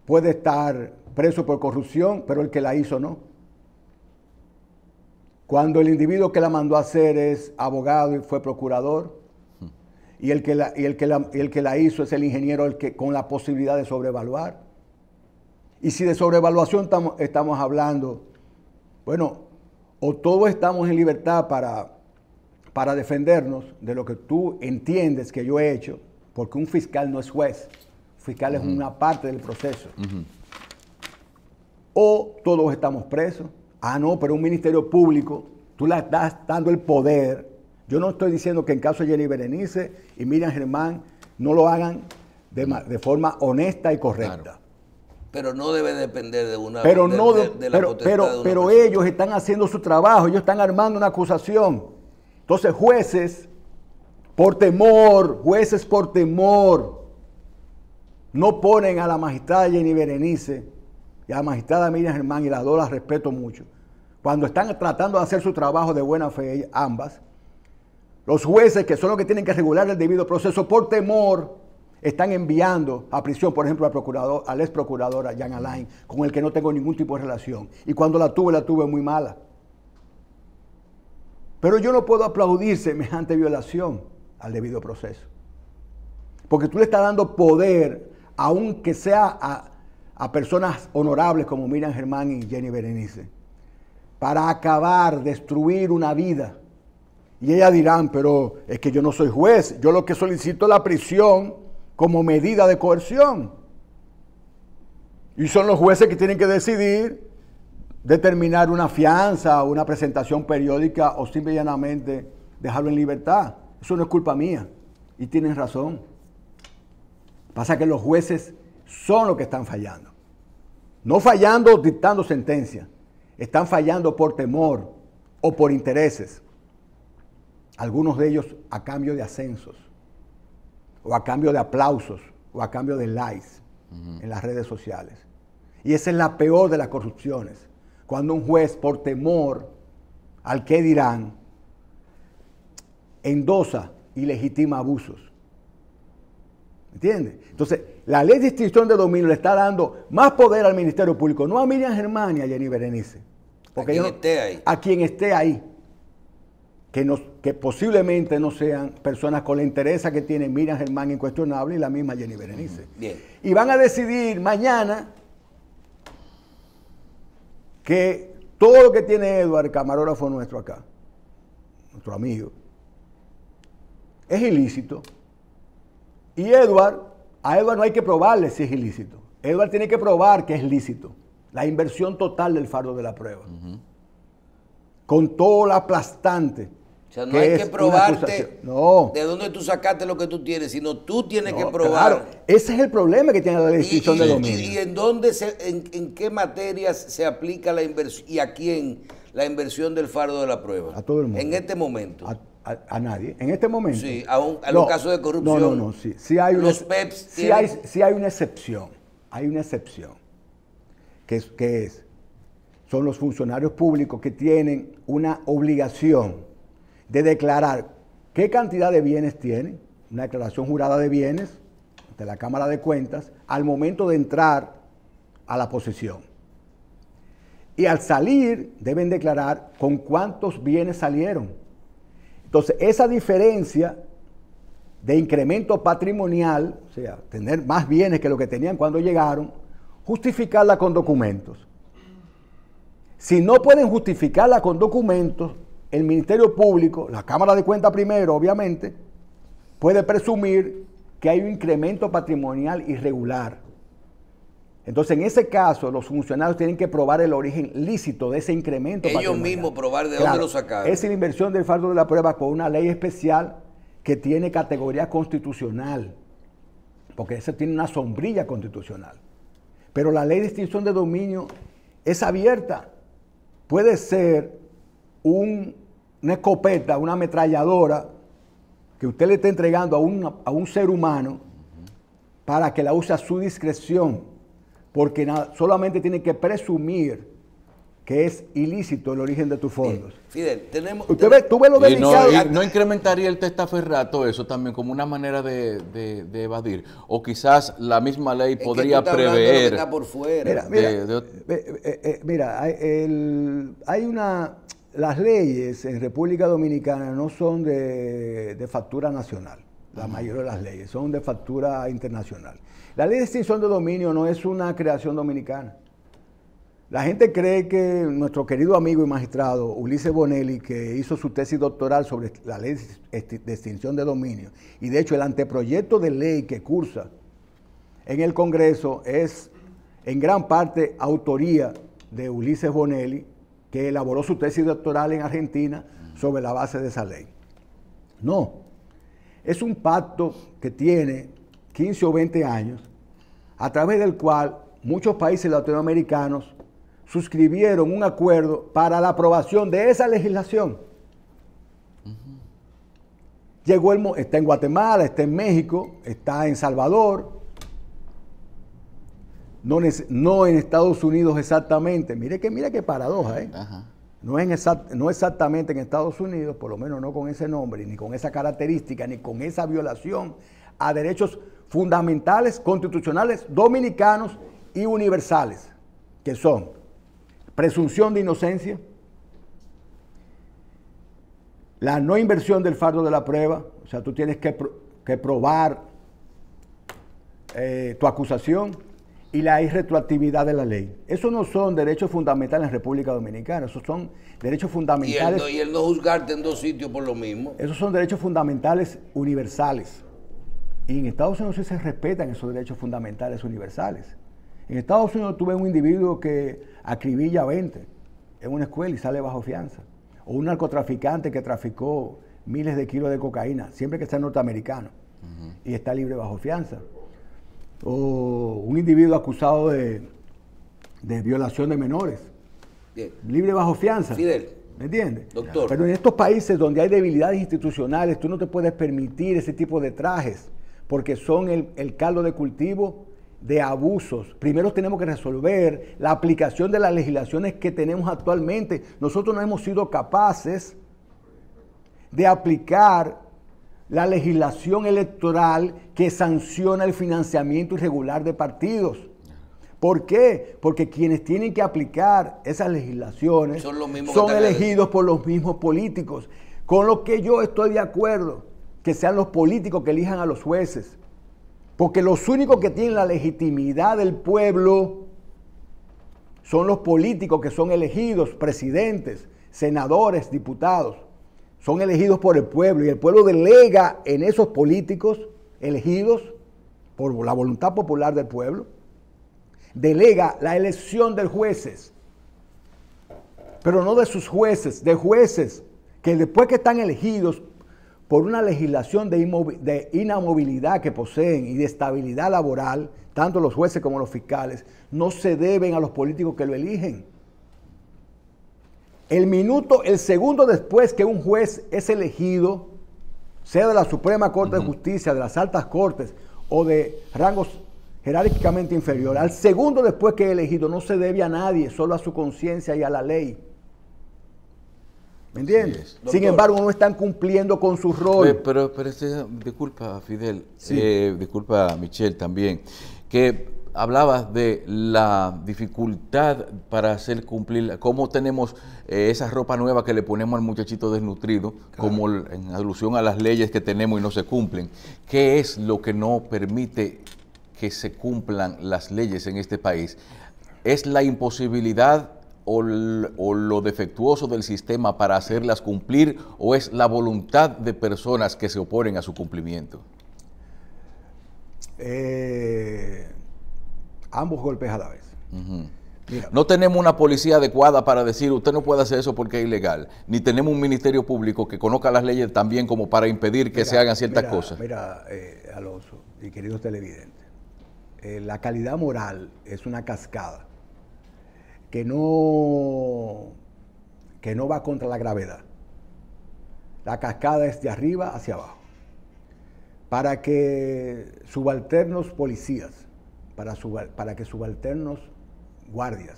puede estar preso por corrupción, pero el que la hizo no. Cuando el individuo que la mandó a hacer es abogado y fue procurador, y el que la hizo es el ingeniero con la posibilidad de sobrevaluar. Y si de sobrevaluación estamos hablando, bueno, o todos estamos en libertad para defendernos de lo que tú entiendes que yo he hecho, porque un fiscal no es juez, un fiscal es una parte del proceso. O todos estamos presos. Ah, no, pero un ministerio público, tú le estás dando el poder. Yo no estoy diciendo que en caso de Jenny Berenice y Miriam Germán no lo hagan de forma honesta y correcta. Claro. Pero no debe depender de una pero de, no, de la potestad de una pero persona. ellos están haciendo su trabajo, ellos están armando una acusación. Entonces, jueces por temor, no ponen a la magistrada Jenny Berenice y a la magistrada Miriam Germán, y las dos las respeto mucho. Cuando están tratando de hacer su trabajo de buena fe, ambas, los jueces, que son los que tienen que regular el debido proceso, por temor, están enviando a prisión, por ejemplo, al ex procurador Jean Alain, con el que no tengo ningún tipo de relación. Y cuando la tuve muy mala. Pero yo no puedo aplaudir semejante violación al debido proceso. Porque tú le estás dando poder, aunque sea a personas honorables como Miriam Germán y Jenny Berenice, para acabar, destruir una vida. Y ellas dirán, pero es que yo no soy juez, yo lo que solicito es la prisión como medida de coerción. Y son los jueces que tienen que decidir determinar una fianza, una presentación periódica o simple y llanamente dejarlo en libertad. Eso no es culpa mía. Y tienen razón. Pasa que los jueces son los que están fallando. No fallando dictando sentencia. Están fallando por temor o por intereses. Algunos de ellos a cambio de ascensos, o a cambio de aplausos, o a cambio de likes en las redes sociales. Y esa es la peor de las corrupciones. Cuando un juez, por temor al que dirán, endosa y legitima abusos. ¿Entiendes? Entonces, la ley de extinción de dominio le está dando más poder al Ministerio Público, no a Miriam Germán ni a Jenny Berenice. Porque a quien esté ahí. Que posiblemente no sean personas con la interés que tiene Miriam Germán incuestionable y la misma Jenny Berenice. Bien. Y van a decidir mañana que todo lo que tiene Edward, el camarógrafo nuestro acá, nuestro amigo, es ilícito. Y a Edward no hay que probarle si es ilícito. Edward tiene que probar que es lícito. La inversión total del fardo de la prueba. Con todo lo aplastante. O sea, no hay que probarte de dónde tú sacaste lo que tú tienes, sino tú tienes que probar. Claro, ese es el problema que tiene la decisión de dominio. ¿Y en dónde, en qué materias se aplica la inversión y a quién la inversión del fardo de la prueba? A todo el mundo. En este momento. A nadie. En este momento. Sí, a los casos de corrupción. No. Sí hay una, los PEPs sí hay una excepción. Hay una excepción. Son los funcionarios públicos que tienen una obligación de declarar qué cantidad de bienes tienen, una declaración jurada de bienes ante la Cámara de Cuentas, al momento de entrar a la posesión. Y al salir deben declarar con cuántos bienes salieron. Entonces, esa diferencia de incremento patrimonial, o sea, tener más bienes que lo que tenían cuando llegaron, justificarla con documentos. Si no pueden justificarla con documentos, el Ministerio Público, la Cámara de Cuentas primero, obviamente, puede presumir que hay un incremento patrimonial irregular. Entonces, en ese caso, los funcionarios tienen que probar el origen lícito de ese incremento patrimonial. Ellos mismos probar de dónde lo sacaron. Es la inversión del fardo de la prueba con una ley especial que tiene categoría constitucional, porque esa tiene una sombrilla constitucional. Pero la ley de extinción de dominio es abierta. Puede ser una escopeta, una ametralladora que usted le está entregando a un ser humano para que la use a su discreción, porque solamente tiene que presumir que es ilícito el origen de tus fondos. Fidel, tenemos... Tú ves lo delicado. ¿No incrementaría el testaferrato eso también como una manera de evadir? O quizás la misma ley podría prever... Está por fuera. Mira, hay una... Las leyes en República Dominicana no son de factura nacional, la mayoría de las leyes, son de factura internacional. La ley de extinción de dominio no es una creación dominicana. La gente cree que nuestro querido amigo y magistrado Ulises Bonelli, que hizo su tesis doctoral sobre la ley de extinción de dominio, y de hecho el anteproyecto de ley que cursa en el Congreso es en gran parte autoría de Ulises Bonelli, que elaboró su tesis doctoral en Argentina sobre la base de esa ley. No, es un pacto que tiene 15 o 20 años, a través del cual muchos países latinoamericanos suscribieron un acuerdo para la aprobación de esa legislación. Está en Guatemala, está en México, está en Salvador, no en Estados Unidos exactamente. Mire qué paradoja, ¿eh? Ajá. No exactamente en Estados Unidos, por lo menos no con ese nombre, ni con esa característica, ni con esa violación a derechos fundamentales, constitucionales, dominicanos y universales, que son presunción de inocencia, la no inversión del fardo de la prueba, o sea, tú tienes que probar tu acusación, y la irretroactividad de la ley. Esos no son derechos fundamentales en República Dominicana, esos son derechos fundamentales. Y el no juzgarte en dos sitios por lo mismo. Esos son derechos fundamentales universales. Y en Estados Unidos sí se respetan esos derechos fundamentales universales. En Estados Unidos tú ves un individuo que acribilla 20 en una escuela y sale bajo fianza. O un narcotraficante que traficó miles de kilos de cocaína, siempre que sea norteamericano, y está libre bajo fianza. O un individuo acusado de violación de menores, bien, libre bajo fianza. Fidel, ¿me entiendes? Doctor. Pero en estos países donde hay debilidades institucionales, tú no te puedes permitir ese tipo de trajes, porque son el caldo de cultivo de abusos. Primero tenemos que resolver la aplicación de las legislaciones que tenemos actualmente. Nosotros no hemos sido capaces de aplicar la legislación electoral que sanciona el financiamiento irregular de partidos. ¿Por qué? Porque quienes tienen que aplicar esas legislaciones son elegidos por los mismos políticos. Con lo que yo estoy de acuerdo, que sean los políticos que elijan a los jueces. Porque los únicos que tienen la legitimidad del pueblo son los políticos que son elegidos, presidentes, senadores, diputados. Son elegidos por el pueblo y el pueblo delega en esos políticos elegidos por la voluntad popular del pueblo, delega la elección de jueces, pero no de sus jueces, de jueces que después que están elegidos por una legislación de inamovilidad que poseen y de estabilidad laboral, tanto los jueces como los fiscales, no se deben a los políticos que lo eligen. El segundo después que un juez es elegido, sea de la Suprema Corte de Justicia, de las altas cortes o de rangos jerárquicamente inferiores, al segundo después que es elegido no se debe a nadie, solo a su conciencia y a la ley. ¿Me entiendes? Sí, sin embargo, no están cumpliendo con su rol. Pero disculpa, Fidel, sí. Disculpa, Michelle, también, que hablabas de la dificultad para hacer cumplir, cómo tenemos esa ropa nueva que le ponemos al muchachito desnutrido, claro, como en alusión a las leyes que tenemos y no se cumplen. ¿Qué es lo que no permite que se cumplan las leyes en este país? ¿Es la imposibilidad o lo defectuoso del sistema para hacerlas cumplir, o es la voluntad de personas que se oponen a su cumplimiento? Ambos golpes a la vez. Mira, no tenemos una policía adecuada para decir usted no puede hacer eso porque es ilegal, ni tenemos un ministerio público que conozca las leyes también como para impedir que se hagan ciertas cosas. Mira, Alonso y queridos televidentes, la calidad moral es una cascada que no va contra la gravedad. La cascada es de arriba hacia abajo. Para que subalternos policías, para que subalternos guardias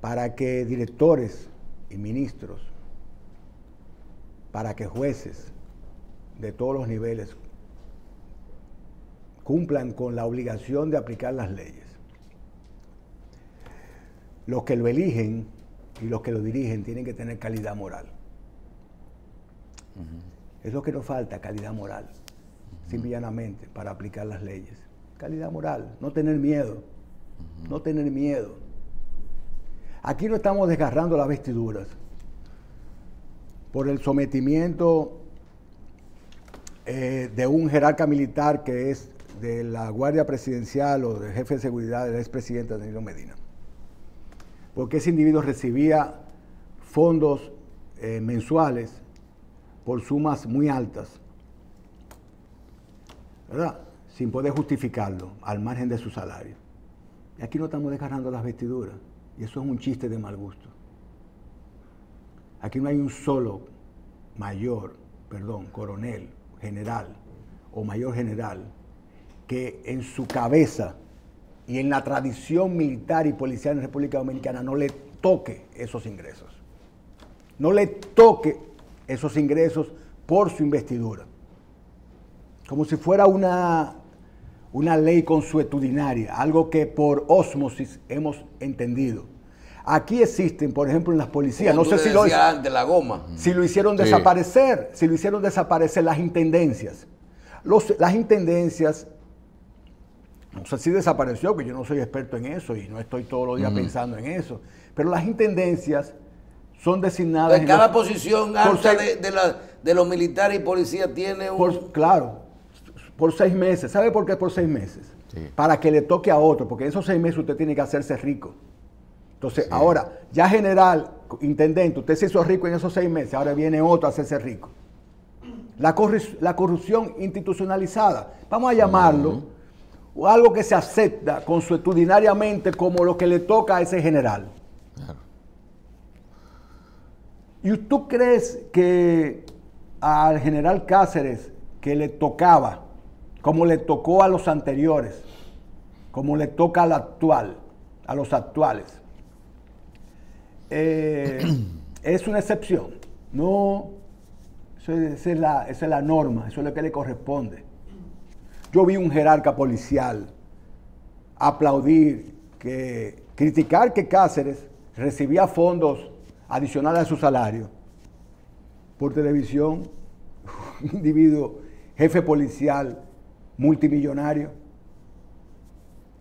para que directores y ministros, para que jueces de todos los niveles cumplan con la obligación de aplicar las leyes. Los que lo eligen y los que lo dirigen tienen que tener calidad moral. Es lo que nos falta, calidad moral, simple y llanamente, para aplicar las leyes. Calidad moral, no tener miedo, no tener miedo. Aquí no estamos desgarrando las vestiduras por el sometimiento de un jerarca militar que es de la Guardia Presidencial o del jefe de seguridad del expresidente Danilo Medina. Porque ese individuo recibía fondos mensuales por sumas muy altas, ¿verdad? Sin poder justificarlo, al margen de su salario. Y aquí no estamos desgarrando las vestiduras, y eso es un chiste de mal gusto. Aquí no hay un solo coronel, general o mayor general, que en su cabeza y en la tradición militar y policial en República Dominicana no le toque esos ingresos. No le toque esos ingresos por su investidura. Como si fuera una ley consuetudinaria, algo que por ósmosis hemos entendido. Aquí existen, por ejemplo, en las policías, no sé si lo antes, la goma. Si lo hicieron desaparecer, las intendencias. Las intendencias, no sé si desapareció, que yo no soy experto en eso y no estoy todos los días pensando en eso, pero las intendencias son designadas... En cada posición alta de los militares y policías tiene un... Claro, por 6 meses. ¿Sabe por qué por 6 meses? Sí. Para que le toque a otro, porque en esos 6 meses usted tiene que hacerse rico. Entonces, ahora, ya general, intendente, usted se hizo rico en esos 6 meses, ahora viene otro a hacerse rico. La corrupción institucionalizada, vamos a llamarlo, o algo que se acepta consuetudinariamente como lo que le toca a ese general. Claro. ¿Y tú crees que al general Cáceres, que le tocaba, como le tocó a los anteriores, como le toca al actual, a los actuales, es una excepción? No, esa es la norma, eso es lo que le corresponde. Yo vi un jerarca policial aplaudir, criticar que Cáceres recibía fondos adicionales a su salario por televisión, un individuo, jefe policial, multimillonario,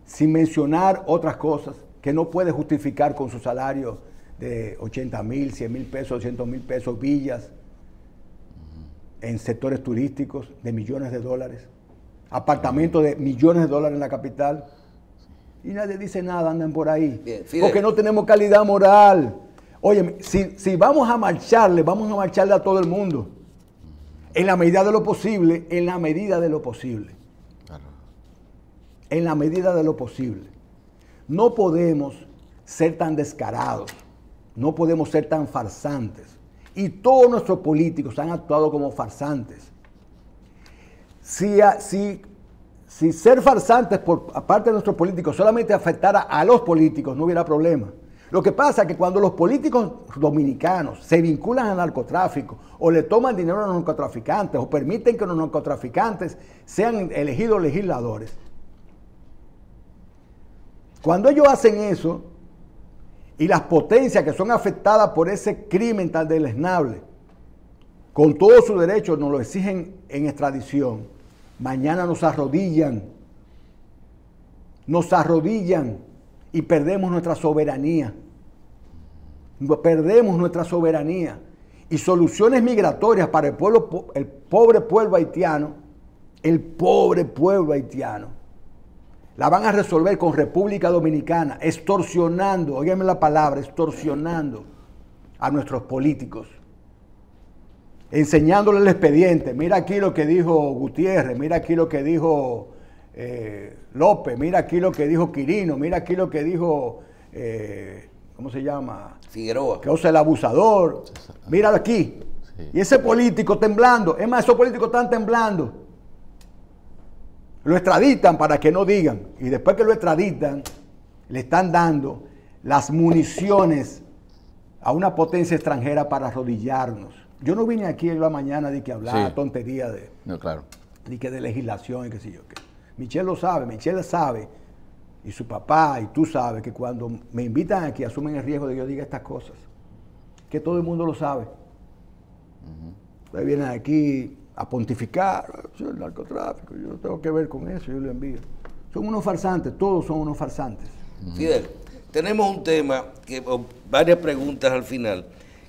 sin mencionar otras cosas que no puede justificar con su salario de 80,000, 100,000 pesos, 200,000 pesos, villas, en sectores turísticos de millones de dólares, apartamentos de millones de dólares en la capital, y nadie dice nada, andan por ahí. Bien, porque no tenemos calidad moral. Oye, si vamos a marcharle a todo el mundo, en la medida de lo posible, en la medida de lo posible. Claro. En la medida de lo posible. No podemos ser tan descarados, no podemos ser tan farsantes. Y todos nuestros políticos han actuado como farsantes. Si ser farsantes por parte de nuestros políticos solamente afectara a los políticos, no hubiera problema. Lo que pasa es que cuando los políticos dominicanos se vinculan al narcotráfico o le toman dinero a los narcotraficantes o permiten que los narcotraficantes sean elegidos legisladores, cuando ellos hacen eso y las potencias que son afectadas por ese crimen tan deleznable, con todos sus derechos nos lo exigen en extradición, mañana nos arrodillan y perdemos nuestra soberanía. Perdemos nuestra soberanía. Y soluciones migratorias para el pobre pueblo haitiano, la van a resolver con República Dominicana, extorsionando, óigame la palabra, extorsionando a nuestros políticos, enseñándoles el expediente. Mira aquí lo que dijo Gutiérrez, mira aquí lo que dijo López, mira aquí lo que dijo Quirino, mira aquí lo que dijo, ¿cómo se llama? Figueroa. Que es el abusador. Míralo aquí. Sí. Y ese político temblando. Es más, esos políticos están temblando. Lo extraditan para que no digan. Y después que lo extraditan, le están dando las municiones a una potencia extranjera para arrodillarnos. Yo no vine aquí en la mañana de que hablar tontería de, no, claro, de que de legislación y qué sé yo qué. Michelle lo sabe, Michelle sabe, y su papá y tú sabes que cuando me invitan aquí asumen el riesgo de que yo diga estas cosas, que todo el mundo lo sabe. Ustedes vienen aquí a pontificar, yo el narcotráfico, yo no tengo que ver con eso, yo lo envío. Son unos farsantes, todos son unos farsantes. Fidel, tenemos un tema, varias preguntas al final,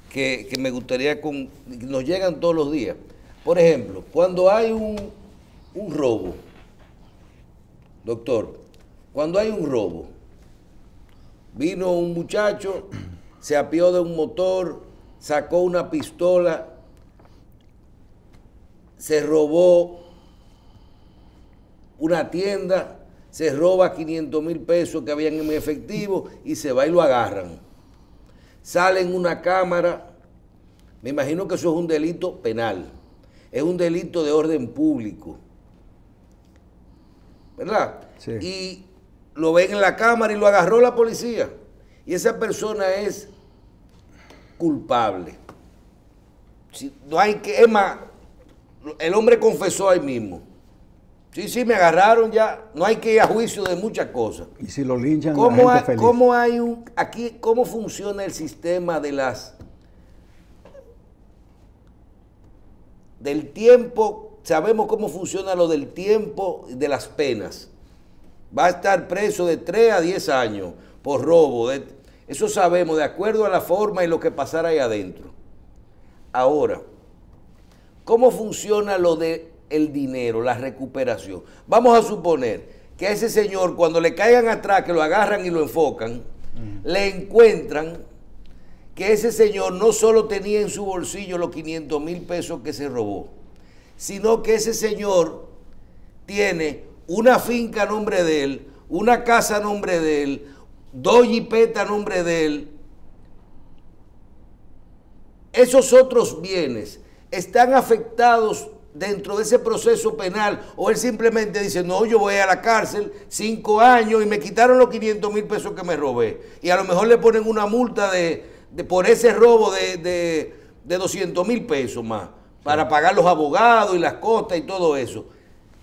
que me gustaría, nos llegan todos los días. Por ejemplo, cuando hay un robo, doctor, cuando hay un robo, vino un muchacho, se apió de un motor, sacó una pistola, se robó una tienda, se roba 500,000 pesos que habían en efectivo y se va y lo agarran. Sale en una cámara, me imagino que eso es un delito penal, es un delito de orden público, ¿verdad? Sí. Y lo ven en la cámara y lo agarró la policía. Y esa persona es culpable. Si, no hay que, es más, el hombre confesó ahí mismo. Sí, me agarraron ya. No hay que ir a juicio de muchas cosas. Y si lo linchan, la gente feliz. ¿Cómo hay aquí, cómo funciona el sistema del tiempo? Sabemos cómo funciona lo del tiempo de las penas. Va a estar preso de 3 a 10 años por robo. Eso sabemos, de acuerdo a la forma y lo que pasara ahí adentro. Ahora, ¿cómo funciona lo del dinero, la recuperación? Vamos a suponer que a ese señor, cuando le caigan atrás, que lo agarran y lo enfocan, le encuentran que ese señor no solo tenía en su bolsillo los 500,000 pesos que se robó, sino que ese señor tiene una finca a nombre de él, una casa a nombre de él, 2 jipetas a nombre de él. Esos otros bienes están afectados dentro de ese proceso penal, o él simplemente dice, no, yo voy a la cárcel 5 años y me quitaron los 500,000 pesos que me robé, y a lo mejor le ponen una multa por ese robo de 200,000 pesos más, para pagar los abogados y las costas y todo eso.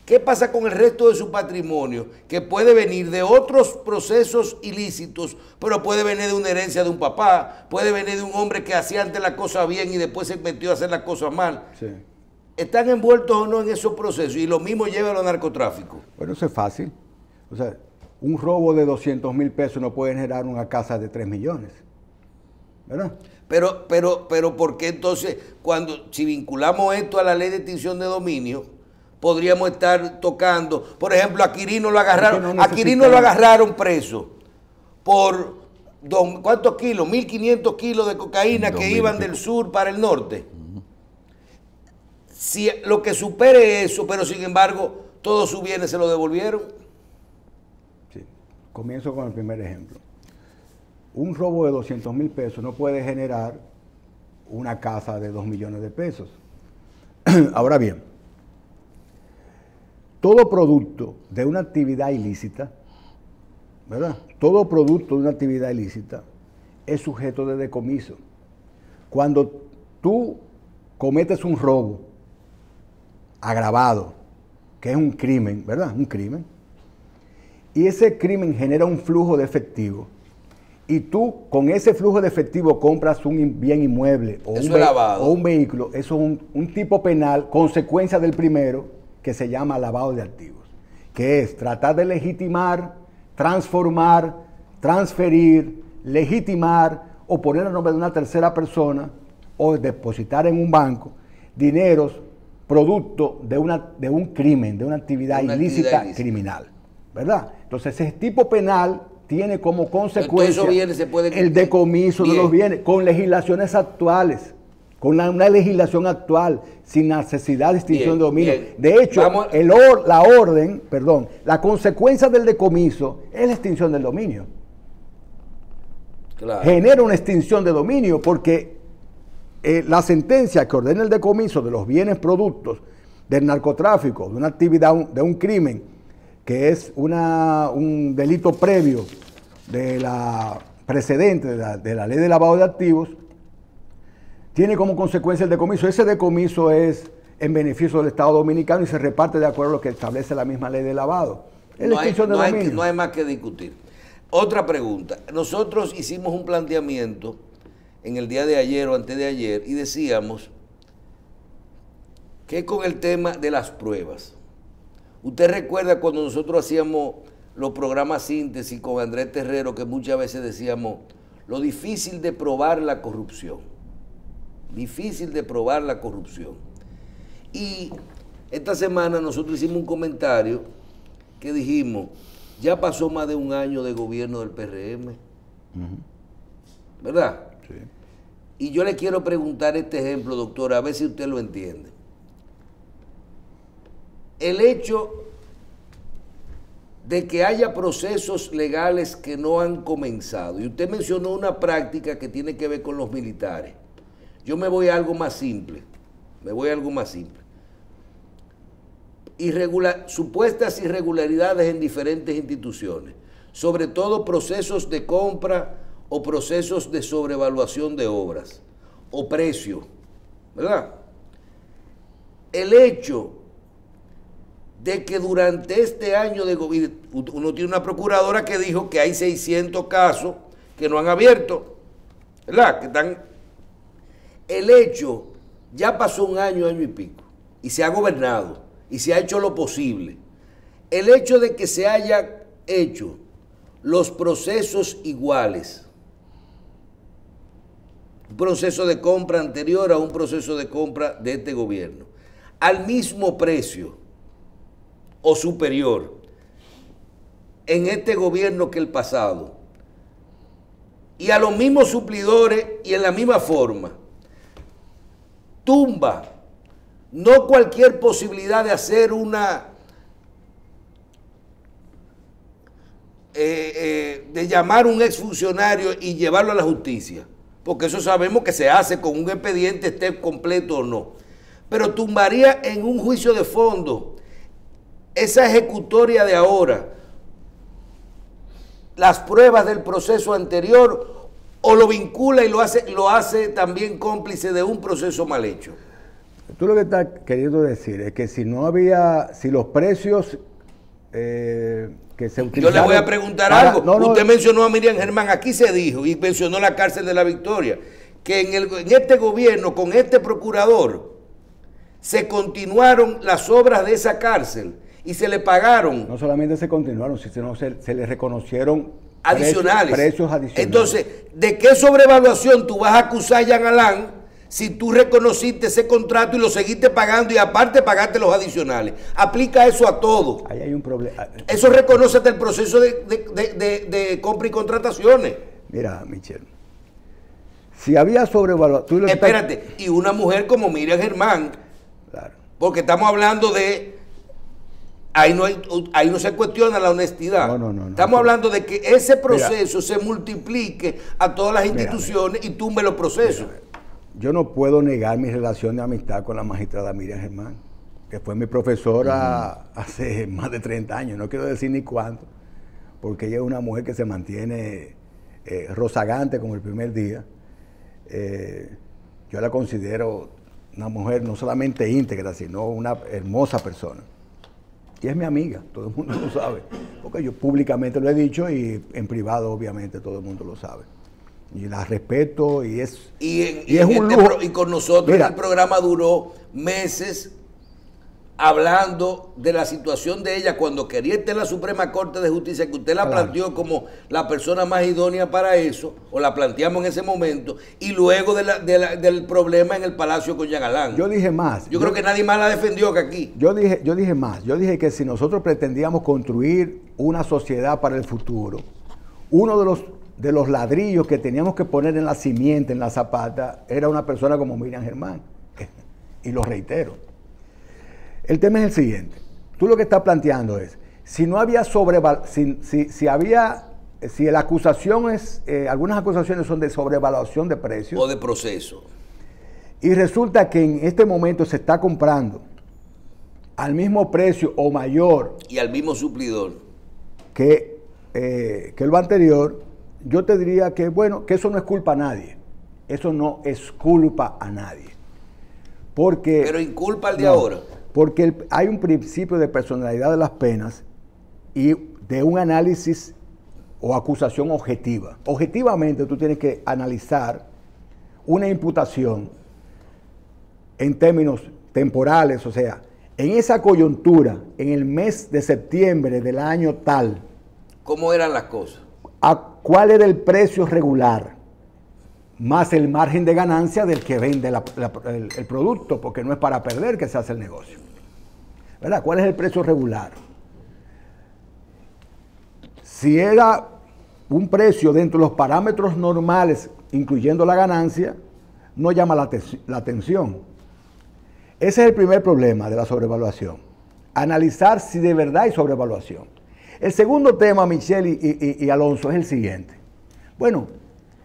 ¿Qué pasa con el resto de su patrimonio? Que puede venir de otros procesos ilícitos, pero puede venir de una herencia de un papá, puede venir de un hombre que hacía antes la cosa bien y después se metió a hacer las cosas mal. Sí. ¿Están envueltos o no en esos procesos? Y lo mismo lleva a los narcotráficos. Bueno, eso es fácil. O sea, un robo de 200,000 pesos no puede generar una casa de 3 millones. ¿Verdad? Pero ¿por qué entonces, si vinculamos esto a la ley de extinción de dominio, podríamos estar tocando, por ejemplo, a Quirino lo agarraron, lo agarraron preso por ¿cuántos kilos? 1.500 kilos de cocaína que iban del sur para el norte. Si lo que supere eso, pero sin embargo, todos sus bienes se lo devolvieron. Sí. Comienzo con el primer ejemplo. Un robo de 200,000 pesos no puede generar una casa de 2 millones de pesos. Ahora bien, todo producto de una actividad ilícita, ¿verdad? Todo producto de una actividad ilícita es sujeto de decomiso. Cuando tú cometes un robo agravado, que es un crimen, ¿verdad? Un crimen. Y ese crimen genera un flujo de efectivo. Y tú con ese flujo de efectivo compras un bien inmueble o un vehículo. Eso es un tipo penal, consecuencia del primero, que se llama lavado de activos, que es tratar de legitimar, transformar, transferir, legitimar o poner a nombre de una tercera persona o depositar en un banco dineros producto de un crimen, de una actividad ilícita criminal, ¿verdad? Entonces ese tipo penal tiene como consecuencia el decomiso de los bienes con legislaciones actuales, con una legislación actual, sin necesidad de extinción de dominio. Bien. De hecho, la consecuencia del decomiso es la extinción del dominio. Claro. Genera una extinción de dominio porque la sentencia que ordena el decomiso de los bienes productos del narcotráfico, de una actividad, de un crimen, que es un delito previo de la precedente de la ley de lavado de activos, tiene como consecuencia el decomiso. Ese decomiso es en beneficio del Estado Dominicano y se reparte de acuerdo a lo que establece la misma ley de lavado. No hay más que discutir. Otra pregunta. Nosotros hicimos un planteamiento en el día de ayer o antes de ayer y decíamos que con el tema de las pruebas. Usted recuerda cuando nosotros hacíamos los programas síntesis con Andrés Terrero, que muchas veces decíamos lo difícil de probar la corrupción. Difícil de probar la corrupción. Y esta semana nosotros hicimos un comentario que dijimos, ya pasó más de un año de gobierno del PRM, ¿verdad? Sí. Y yo le quiero preguntar este ejemplo, doctora, a ver si usted lo entiende. El hecho de que haya procesos legales que no han comenzado, y usted mencionó una práctica que tiene que ver con los militares. Yo me voy a algo más simple, supuestas irregularidades en diferentes instituciones, sobre todo procesos de compra o procesos de sobrevaluación de obras o precio, ¿verdad? El hecho de que durante este año de gobierno, uno tiene una procuradora que dijo que hay 600 casos que no han abierto, ¿verdad? Que están, el hecho, ya pasó un año y pico, y se ha gobernado, y se ha hecho lo posible. El hecho de que se haya hecho los procesos iguales, un proceso de compra anterior a un proceso de compra de este gobierno, al mismo precio o superior en este gobierno que el pasado, y a los mismos suplidores y en la misma forma, tumba no cualquier posibilidad de hacer de llamar a un exfuncionario y llevarlo a la justicia, porque eso sabemos que se hace con un expediente, esté completo o no, pero tumbaría en un juicio de fondo esa ejecutoria de ahora, las pruebas del proceso anterior, o lo vincula y lo hace también cómplice de un proceso mal hecho. Tú lo que estás queriendo decir es que si los precios que se utilizaron... Yo le voy a preguntar algo. Usted mencionó a Miriam Germán, aquí se dijo, y mencionó la cárcel de la Victoria, que en este gobierno, con este procurador, se continuaron las obras de esa cárcel y se le pagaron. No solamente se continuaron, sino se le reconocieron adicionales. Precios adicionales. Entonces, ¿de qué sobrevaluación tú vas a acusar a Jean Alain si tú reconociste ese contrato y lo seguiste pagando y aparte pagaste los adicionales? Aplica eso a todo. Ahí hay un problema. Eso reconoce el proceso de compra y contrataciones. Mira, Michelle, si había sobrevaluación... Espérate, y una mujer como Miriam Germán, claro, porque estamos hablando de... Ahí no se cuestiona la honestidad. No. Estamos hablando de que ese proceso se multiplique a todas las instituciones y tumbe los procesos. Yo no puedo negar mi relación de amistad con la magistrada Miriam Germán, que fue mi profesora hace más de 30 años, no quiero decir ni cuánto, porque ella es una mujer que se mantiene rozagante como el primer día. Yo la considero una mujer no solamente íntegra, sino una hermosa persona. Y es mi amiga, todo el mundo lo sabe, porque yo públicamente lo he dicho y en privado obviamente todo el mundo lo sabe. Y la respeto y es un lujo. Y con nosotros el programa duró meses hablando de la situación de ella cuando quería estar en la Suprema Corte de Justicia, que usted la planteó como la persona más idónea para eso, o la planteamos en ese momento, y luego del problema en el Palacio con Jean Alain. Yo dije más. Yo creo que nadie más la defendió que aquí. Yo dije más. Yo dije que si nosotros pretendíamos construir una sociedad para el futuro, uno de los ladrillos que teníamos que poner en la simiente, en la zapata, era una persona como Miriam Germán. Y lo reitero. El tema es el siguiente. Tú lo que estás planteando es, si no había si la acusación es, algunas acusaciones son de sobrevaluación de precios. O de proceso. Y resulta que en este momento se está comprando al mismo precio o mayor. Y al mismo suplidor. Que lo anterior. yo te diría que, bueno, que eso no es culpa a nadie. Eso no es culpa a nadie. Porque, pero inculpa al de ahora. Porque hay un principio de personalidad de las penas y de un análisis o acusación objetiva. Objetivamente tú tienes que analizar una imputación en términos temporales, o sea, en esa coyuntura, en el mes de septiembre del año tal. ¿Cómo eran las cosas? ¿Cuál era el precio regular? Más el margen de ganancia del que vende el producto, porque no es para perder que se hace el negocio. ¿Verdad? ¿Cuál es el precio regular? Si era un precio dentro de los parámetros normales, incluyendo la ganancia, no llama la atención. Ese es el primer problema de la sobrevaluación. Analizar si de verdad hay sobrevaluación. El segundo tema, Michelle y Alonso, es el siguiente. Bueno,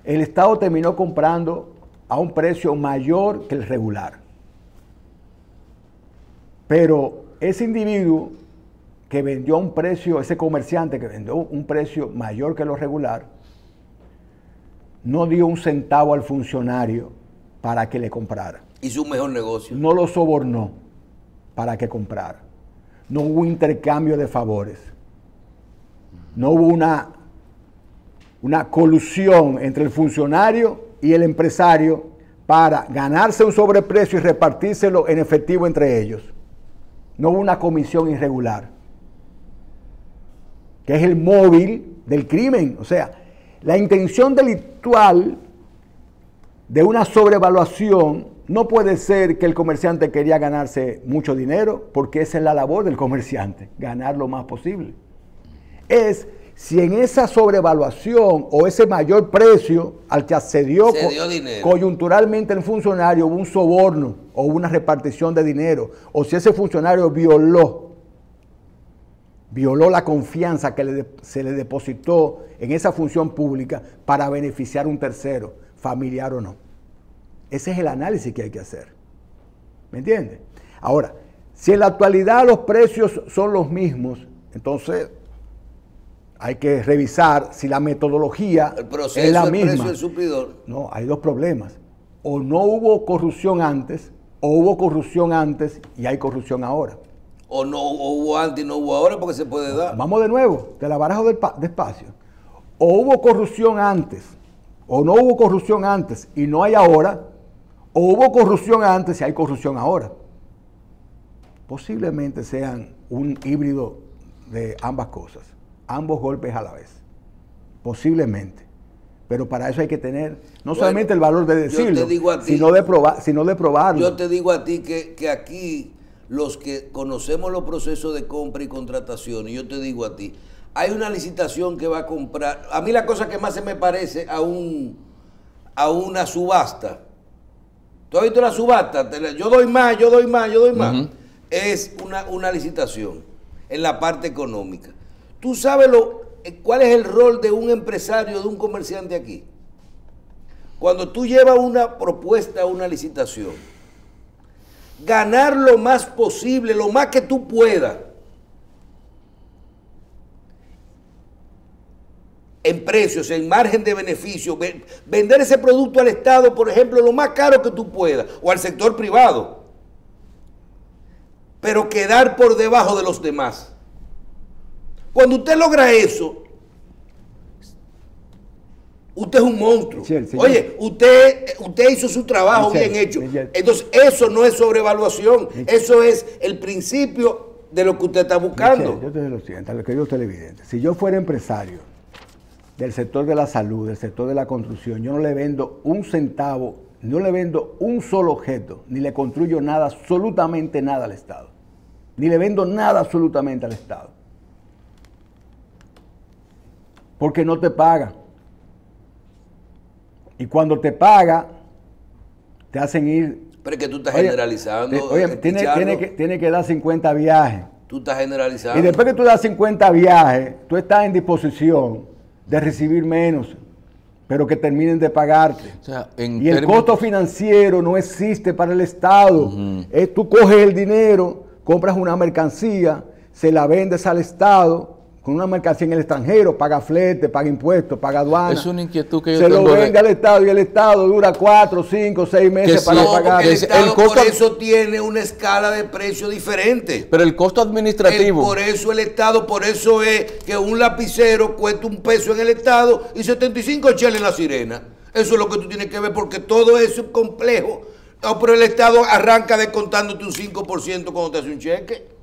el Estado terminó comprando a un precio mayor que el regular. Pero ese individuo que vendió a un precio, ese comerciante que vendió un precio mayor que lo regular, no dio un centavo al funcionario para que le comprara. Hizo un mejor negocio. No lo sobornó para que comprara. No hubo intercambio de favores. No hubo una colusión entre el funcionario y el empresario para ganarse un sobreprecio y repartírselo en efectivo entre ellos. No hubo una comisión irregular, que es el móvil del crimen. O sea, la intención delictual de una sobrevaluación no puede ser que el comerciante quería ganarse mucho dinero, porque esa es la labor del comerciante, ganar lo más posible. Es si en esa sobrevaluación o ese mayor precio al que accedió coyunturalmente el funcionario hubo un soborno o una repartición de dinero, o si ese funcionario violó la confianza que se le depositó en esa función pública para beneficiar a un tercero, familiar o no. Ese es el análisis que hay que hacer. ¿Me entiendes? Ahora, si en la actualidad los precios son los mismos, entonces hay que revisar si la metodología es la misma. El precio del suplidor. No, hay dos problemas. O no hubo corrupción antes, o hubo corrupción antes y hay corrupción ahora. O no hubo antes y no hubo ahora, porque se puede dar. Vamos de nuevo, te la barajo despacio. O hubo corrupción antes, o no hubo corrupción antes y no hay ahora, o hubo corrupción antes y hay corrupción ahora. Posiblemente sean un híbrido de ambas cosas, ambos golpes a la vez. Posiblemente. Pero para eso hay que tener no solamente el valor de decirlo, sino de probarlo. Yo te digo a ti que aquí los que conocemos los procesos de compra y contratación, y yo te digo a ti, hay una licitación que va a comprar. A mí la cosa que más se me parece a una subasta. ¿Tú has visto la subasta? Yo doy más. Uh-huh. Es una licitación en la parte económica. ¿Tú sabes cuál es el rol de un empresario, de un comerciante aquí? Cuando tú llevas una propuesta a una licitación, ganar lo más posible, lo más que tú puedas, en precios, en margen de beneficio, vender ese producto al Estado, por ejemplo, lo más caro que tú puedas, o al sector privado, pero quedar por debajo de los demás. Cuando usted logra eso, usted es un monstruo. Sí, oye, usted hizo su trabajo bien hecho. Entonces, eso no es sobrevaluación, eso es el principio de lo que usted está buscando. Yo te digo lo siguiente, a los queridos televidentes. Si yo fuera empresario del sector de la salud, del sector de la construcción, yo no le vendo un centavo, no le vendo un solo objeto, ni le construyo nada, absolutamente nada al Estado. Ni le vendo nada absolutamente al Estado. Porque no te paga. Y cuando te paga, te hacen ir. Pero es que tú estás generalizando. Tiene que dar 50 viajes. Tú estás generalizando. Y después que tú das 50 viajes, tú estás en disposición de recibir menos, pero que terminen de pagarte. O sea, y el costo financiero no existe para el Estado. Uh-huh. Tú coges el dinero, compras una mercancía, se la vendes al Estado con una mercancía en el extranjero, paga flete, paga impuestos, paga aduana. Es una inquietud que yo se tengo. lo venga al Estado y el Estado dura 4, 5, 6 meses para pagar. El Estado por eso tiene una escala de precio diferente. Pero el costo administrativo. Por eso el Estado, por eso es que un lapicero cuesta $1 en el Estado y 75 cheles en La Sirena. Eso es lo que tú tienes que ver, porque todo eso es complejo. Pero el Estado arranca descontándote un 5% cuando te hace un cheque.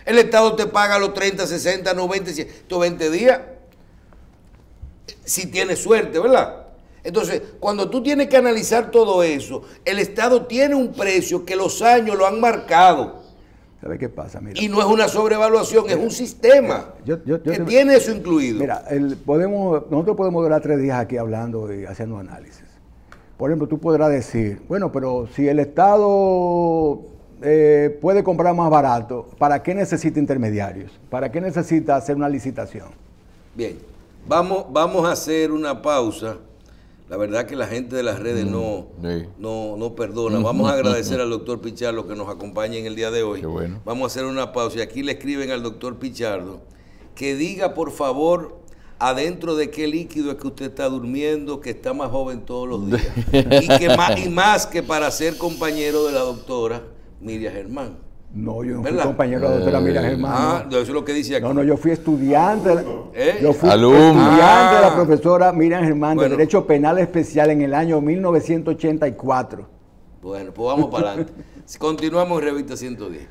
El Estado te paga los 30, 60, 90, 120 días. Si tienes suerte, ¿verdad? Entonces, cuando tú tienes que analizar todo eso, el Estado tiene un precio que los años lo han marcado. ¿Sabes qué pasa? Mira, y no es una sobrevaluación, es un sistema que tiene eso incluido. Mira, nosotros podemos durar 3 días aquí hablando y haciendo análisis. Por ejemplo, tú podrás decir, bueno, pero si el Estado puede comprar más barato, ¿para qué necesita intermediarios? ¿Para qué necesita hacer una licitación? Bien, vamos a hacer una pausa. La verdad que la gente de las redes no perdona. Vamos a agradecer al doctor Pichardo que nos acompaña en el día de hoy. Qué bueno. Vamos a hacer una pausa y aquí le escriben al doctor Pichardo que diga por favor adentro de qué líquido es que usted está durmiendo, que está más joven todos los días. y más que para ser compañero de la doctora Miriam Germán. No, yo no fui compañero de la doctora Miriam Germán. Eso es lo que dice aquí. No, yo fui estudiante. Yo fui alumno. Estudiante de la profesora Miriam Germán de Derecho Penal Especial en el año 1984. Bueno, pues vamos para adelante. Continuamos en Revista 110.